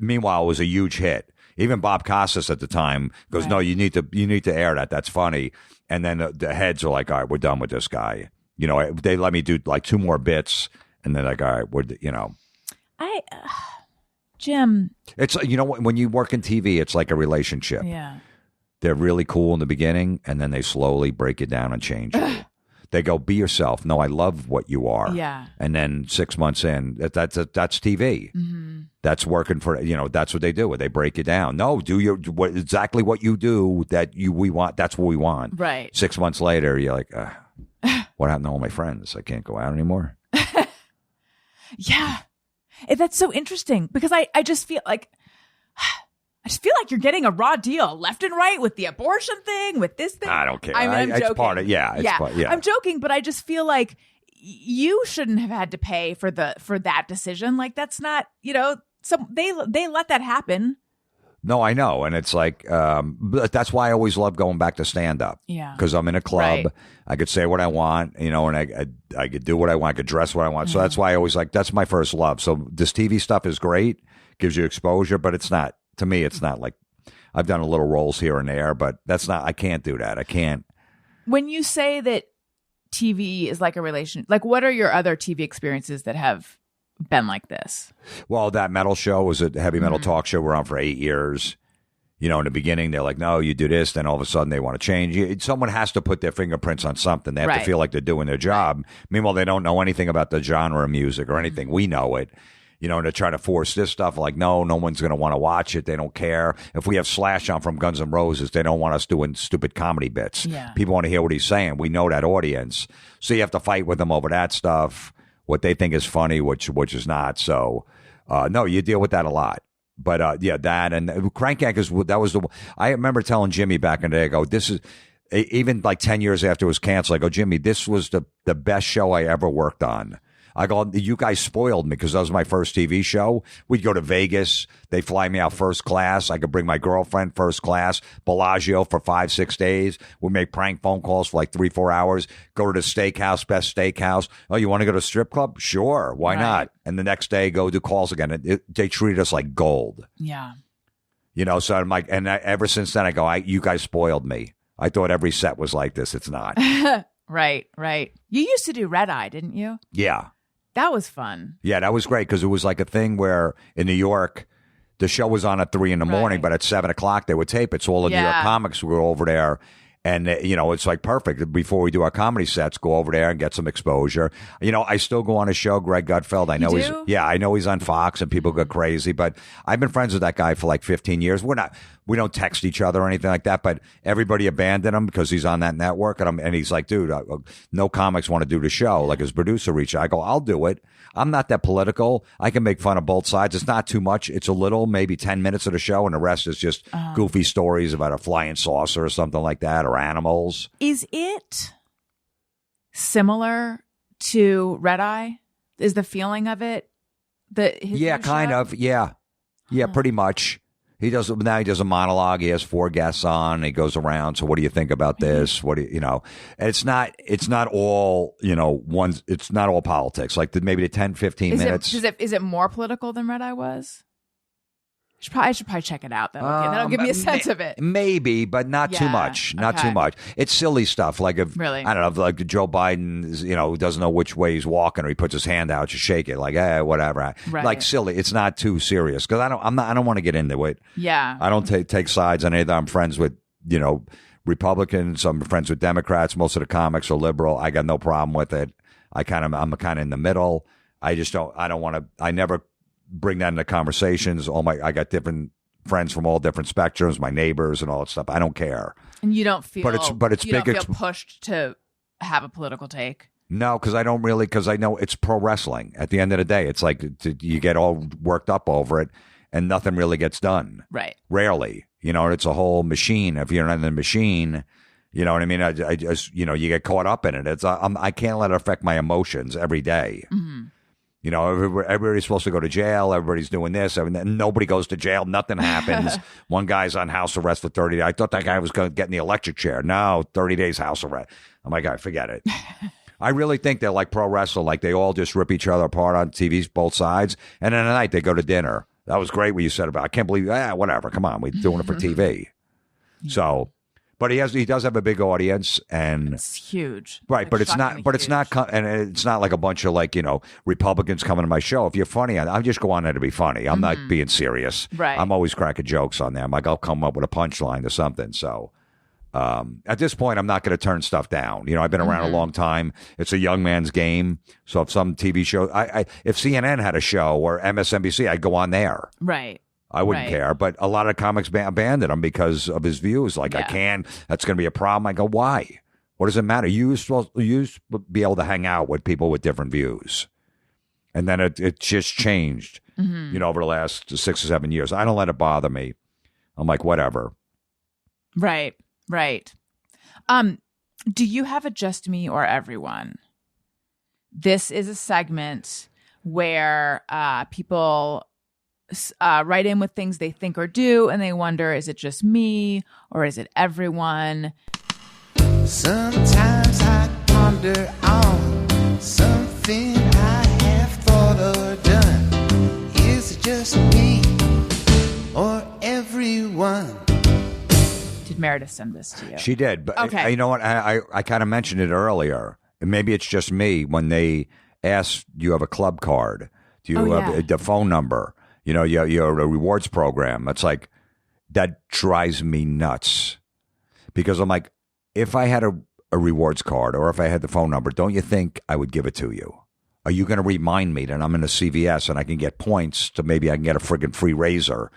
Meanwhile, it was a huge hit. Even Bob Costas at the time goes, "No, you need to air that. That's funny." And then the heads are like, "All right, we're done with this guy." They let me do like 2 more bits, and they're like, "All right, Jim. It's when you work in TV, it's like a relationship. Yeah. They're really cool in the beginning, and then they slowly break it down and change you. They go, be yourself. No, I love what you are. Yeah. And then 6 months in, that's TV. Mm-hmm. That's working for that's what they do. They break it down. No, do exactly what you do we want. That's what we want. Right. 6 months later, you're like, what happened to all my friends? I can't go out anymore. Yeah. That's so interesting because I just feel like you're getting a raw deal left and right with the abortion thing, with this thing. I don't care. I'm joking. It's part of I'm joking, but I just feel like you shouldn't have had to pay for that decision. Like that's not so they let that happen. No, I know, and it's like but that's why I always love going back to stand up. Yeah, because I'm in a club, right. I could say what I want, and I could do what I want, I could dress what I want. So that's why I always that's my first love. So this TV stuff is great, gives you exposure, but it's not to me. It's not like I've done a little roles here and there, but that's not. I can't do that. I can't. When you say that TV is like a relation, like what are your other TV experiences that have been like this? Well, that metal show was a heavy metal talk show. We're on for 8 years. In the beginning, they're like, no, you do this. Then all of a sudden they want to change. Someone has to put their fingerprints on something. They have to feel like they're doing their job. Meanwhile, they don't know anything about the genre of music or anything. We know it. And they're trying to force this stuff. Like, no one's going to want to watch it. They don't care. If we have Slash on from Guns N' Roses, they don't want us doing stupid comedy bits. Yeah. People want to hear what he's saying. We know that audience. So you have to fight with them over that stuff. What they think is funny, which is not. So, no, you deal with that a lot. But, that and Crank Yankers, that was I remember telling Jimmy back in the day, I go, this is, even like 10 years after it was canceled, I go, Jimmy, this was the best show I ever worked on. I go, you guys spoiled me because that was my first TV show. We'd go to Vegas. They fly me out first class. I could bring my girlfriend first class. Bellagio for 5-6 days. We'd make prank phone calls for like 3-4 hours. Go to the steakhouse, best steakhouse. Oh, you want to go to a strip club? Sure. Why not? And the next day, go do calls again. They treat us like gold. Yeah. So I'm like, and ever since then, I go, you guys spoiled me. I thought every set was like this. It's not. Right. You used to do Red Eye, didn't you? Yeah. That was fun. Yeah, that was great because it was like a thing where in New York, the show was on at 3 a.m, but at 7 o'clock they would tape it. So all the New York comics were over there. And, it's like perfect. Before we do our comedy sets, go over there and get some exposure. I still go on a show, Greg Gutfeld. I know he's on Fox and people go crazy, but I've been friends with that guy for like 15 years. We don't text each other or anything like that, but everybody abandoned him because he's on that network. And he's like, dude, no comics want to do the show. Like his producer reached out. I go, I'll do it. I'm not that political. I can make fun of both sides. It's not too much. It's a little, maybe 10 minutes of the show, and the rest is just goofy stories about a flying saucer or something like that, or animals. Is it similar to Red Eye? Is the feeling of it? Kind of. Yeah, pretty much. He does a monologue. He has 4 guests on. He goes around. So what do you think about this? What do you know? And it's not all, it's not all politics. Like maybe the 10, 15 minutes. Is it more political than Red Eye was? I should probably check it out. That'll give me a sense of it. Maybe, but not too much. Not too much. It's silly stuff. Like really? I don't know, like Joe Biden is, doesn't know which way he's walking, or he puts his hand out to shake it, like, whatever. Right. Like silly. It's not too serious because I don't want to get into it. Yeah. I don't take sides on either. I'm friends with Republicans. I'm friends with Democrats. Most of the comics are liberal. I got no problem with it. I'm kind of in the middle. I don't want to. I never bring that into conversations. I got different friends from all different spectrums, my neighbors and all that stuff. I don't care. And you don't feel, but it's you big. Don't feel pushed to have a political take. No, because I know it's pro wrestling. At the end of the day, it's like you get all worked up over it, and nothing really gets done. Right. Rarely, it's a whole machine. If you're not in the machine, you know what I mean. I just you get caught up in it. I can't let it affect my emotions every day. Mm-hmm. Everybody's supposed to go to jail. Everybody's doing this. Nobody goes to jail. Nothing happens. One guy's on house arrest for 30 days. I thought that guy was going to get in the electric chair. No, 30 days house arrest. I'm like, forget it. I really think they're like pro wrestling. Like they all just rip each other apart on TVs, both sides. And then at night they go to dinner. That was great what you said about, I can't believe, whatever. Come on. We're doing it for TV. So, but he does have a big audience, and it's huge. Right, but it's not and it's not like a bunch of Republicans coming to my show. If you're funny, I just go on there to be funny. I'm not being serious. Right. I'm always cracking jokes on them. Like I'll come up with a punchline or something. So at this point, I'm not going to turn stuff down. I've been around a long time. It's a young man's game. So if some TV show, if CNN had a show or MSNBC, I'd go on there. Right. I wouldn't care, but a lot of comics abandoned him because of his views. Like, that's going to be a problem. I go, why? What does it matter? You used to be able to hang out with people with different views. And then it just changed, over the last 6 or 7 years. I don't let it bother me. I'm like, whatever. Right. Do you have a Just Me or Everyone? This is a segment where people write in with things they think or do, and they wonder, is it just me or is it everyone? Sometimes I ponder on something I have thought or done. Is it just me or everyone? Did Meredith send this to you? She did. But okay. You know what? I kind of mentioned it earlier. Maybe it's just me when they ask, do you have a club card? Do you have the phone number? You're a rewards program. It's like, that drives me nuts. Because I'm like, if I had a rewards card or if I had the phone number, don't you think I would give it to you? Are you going to remind me that I'm in a CVS and I can get points to maybe I can get a friggin' free razor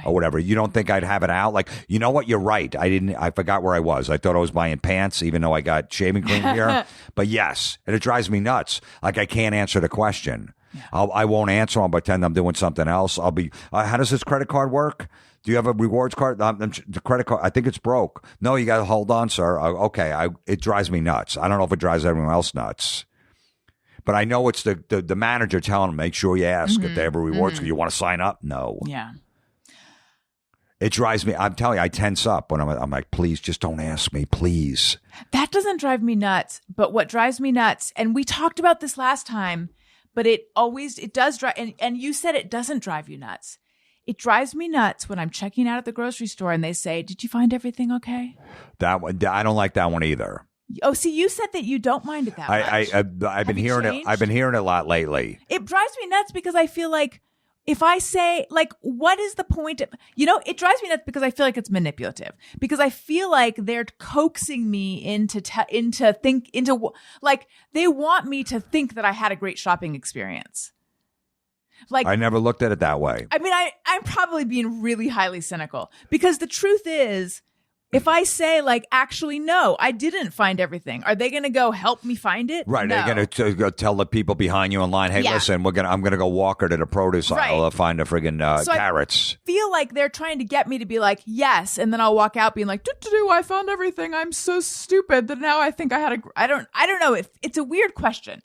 or whatever? You don't think I'd have it out? Like, you know what? You're right. I forgot where I was. I thought I was buying pants, even though I got shaving cream here. But yes, and it drives me nuts. Like, I can't answer the question. Yeah. I won't answer. I'll pretend I'm doing something else. I'll be, how does this credit card work? Do you have a rewards card? The credit card, I think it's broke. No, you got to hold on, sir. Okay. It drives me nuts. I don't know if it drives everyone else nuts. But I know it's the manager telling them, make sure you ask if they have a rewards. You want to sign up? No. Yeah. It drives me. I'm telling you, I tense up when I'm like, please, just don't ask me, please. That doesn't drive me nuts. But what drives me nuts, and we talked about this last time, but it does drive, and you said it doesn't drive you nuts. It drives me nuts when I'm checking out at the grocery store and they say, did you find everything okay? That one, I don't like that one either. Oh, see, you said that you don't mind it that much. I've been hearing it. I've been hearing it a lot lately. It drives me nuts because I feel like if I say, like, what is the point of, it drives me nuts because I feel like it's manipulative, because I feel like they're coaxing me into they want me to think that I had a great shopping experience. Like, I never looked at it that way. I mean, I'm probably being really highly cynical, because the truth is, if I say, like, actually, no, I didn't find everything, are they going to go help me find it? Right. No. They're going to go tell the people behind you in line, hey, listen, I'm going to go walk her to the produce aisle to find the friggin' carrots. I feel like they're trying to get me to be like, yes. And then I'll walk out being like, I found everything. I'm so stupid that now I think I had I don't know. It's a weird question.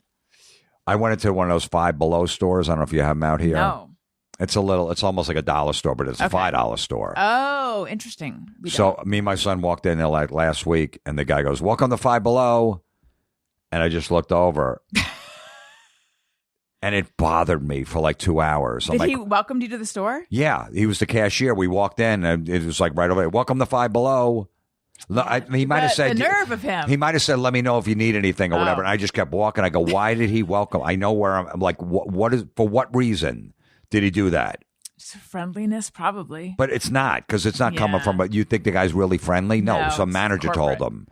I went into one of those Five Below stores. I don't know if you have them out here. No. It's almost like a dollar store, but it's a $5 store. Oh, interesting. So me and my son walked in there like last week, and the guy goes, welcome to Five Below. And I just looked over. And it bothered me for like 2 hours. Did he welcome you to the store? Yeah. He was the cashier. We walked in, and it was like right over there, welcome to Five Below. He might have said, the nerve of him. He might have said, let me know if you need anything or whatever. And I just kept walking. I go, why did he welcome? I know where I'm like, for what reason did he do that? Just friendliness, probably. But it's not, because it's not coming from, but you think the guy's really friendly? No, some manager told him,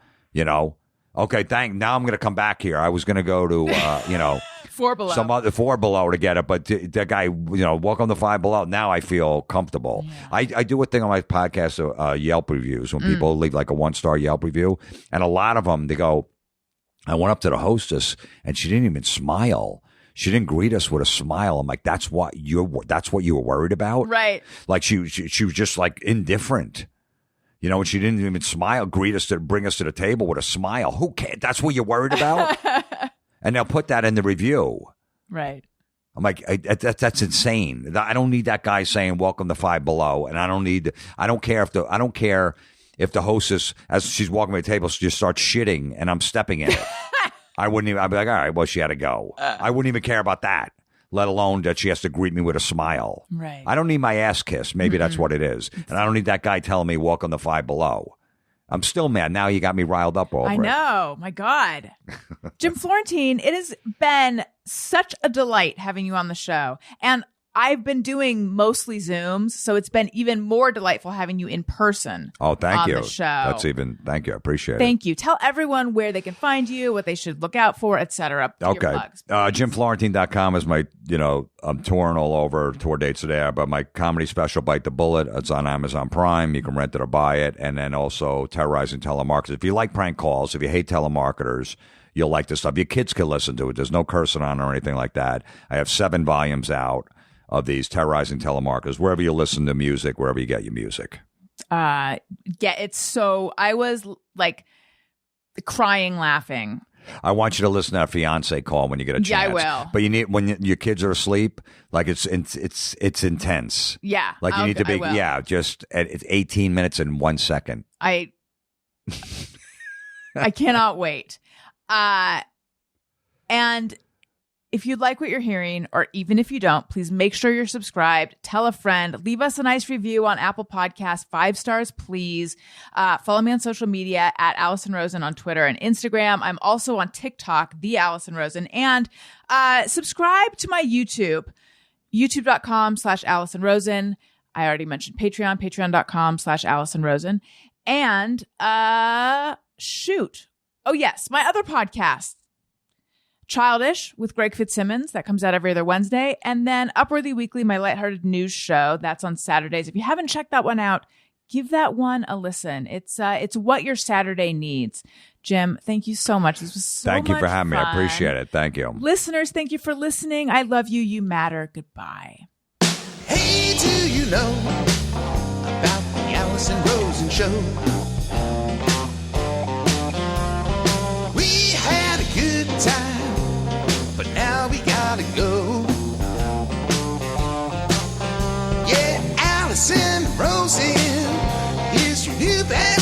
okay, now I'm going to come back here. I was going to go to, Four Below. Some other Four Below to get it, but that guy, welcome to Five Below. Now I feel comfortable. Yeah. I do a thing on my podcast, Yelp reviews, when people leave like a 1-star Yelp review, and a lot of them, they go, I went up to the hostess and she didn't even smile. She didn't greet us with a smile. I'm like, that's what you were worried about, right? Like she was just like indifferent. And she didn't even smile, greet us, to bring us to the table with a smile. Who cares? That's what you're worried about. And they'll put that in the review. Right. I'm like, that's insane. I don't need that guy saying welcome to Five Below, and I don't care if the hostess, as she's walking by the table, she just starts shitting and I'm stepping in it. I'd be like, all right, well, she had to go. I wouldn't even care about that, let alone that she has to greet me with a smile. Right. I don't need my ass kissed. Maybe that's what it is. And I don't need that guy telling me welcome to Five Below. I'm still mad. Now you got me riled up over it. I know. My God. Jim Florentine, it has been such a delight having you on the show. And I've been doing mostly Zooms, so it's been even more delightful having you in person. Oh, thank you. On the show. Thank you. I appreciate it. Thank you. Tell everyone where they can find you, what they should look out for, etc. Okay. JimFlorentine.com is my, I'm touring all over. Tour dates are there, but my comedy special, Bite the Bullet, it's on Amazon Prime. You can rent it or buy it. And then also Terrorizing Telemarketers. If you like prank calls, if you hate telemarketers, you'll like this stuff. Your kids can listen to it. There's no cursing on or anything like that. I have 7 volumes out of these Terrorizing Telemarketers, wherever you listen to music, wherever you get your music. I was like crying, laughing. I want you to listen to that fiance call when you get a chance. Yeah, I will. But you need, when your kids are asleep, like it's intense. Yeah. Like you need to be, just it's 18 minutes and 1 second. I cannot wait. And if you like what you're hearing, or even if you don't, please make sure you're subscribed. Tell a friend. Leave us a nice review on Apple Podcasts. 5 stars, please. Follow me on social media at Allison Rosen on Twitter and Instagram. I'm also on TikTok, the Allison Rosen. And subscribe to my YouTube, youtube.com/Allison Rosen. I already mentioned Patreon, patreon.com/Allison Rosen. And shoot. Oh, yes, my other podcast, Childish with Greg Fitzsimmons, that comes out every other Wednesday. And then Upworthy Weekly, my lighthearted news show, that's on Saturdays. If you haven't checked that one out, give that one a listen. It's what your Saturday needs. Jim, thank you so much. This was so much fun. Thank you for having me. I appreciate it. Thank you. Listeners, thank you for listening. I love you. You matter. Goodbye. Hey, do you know about the Allison Rosen Show? We had a good time, but now best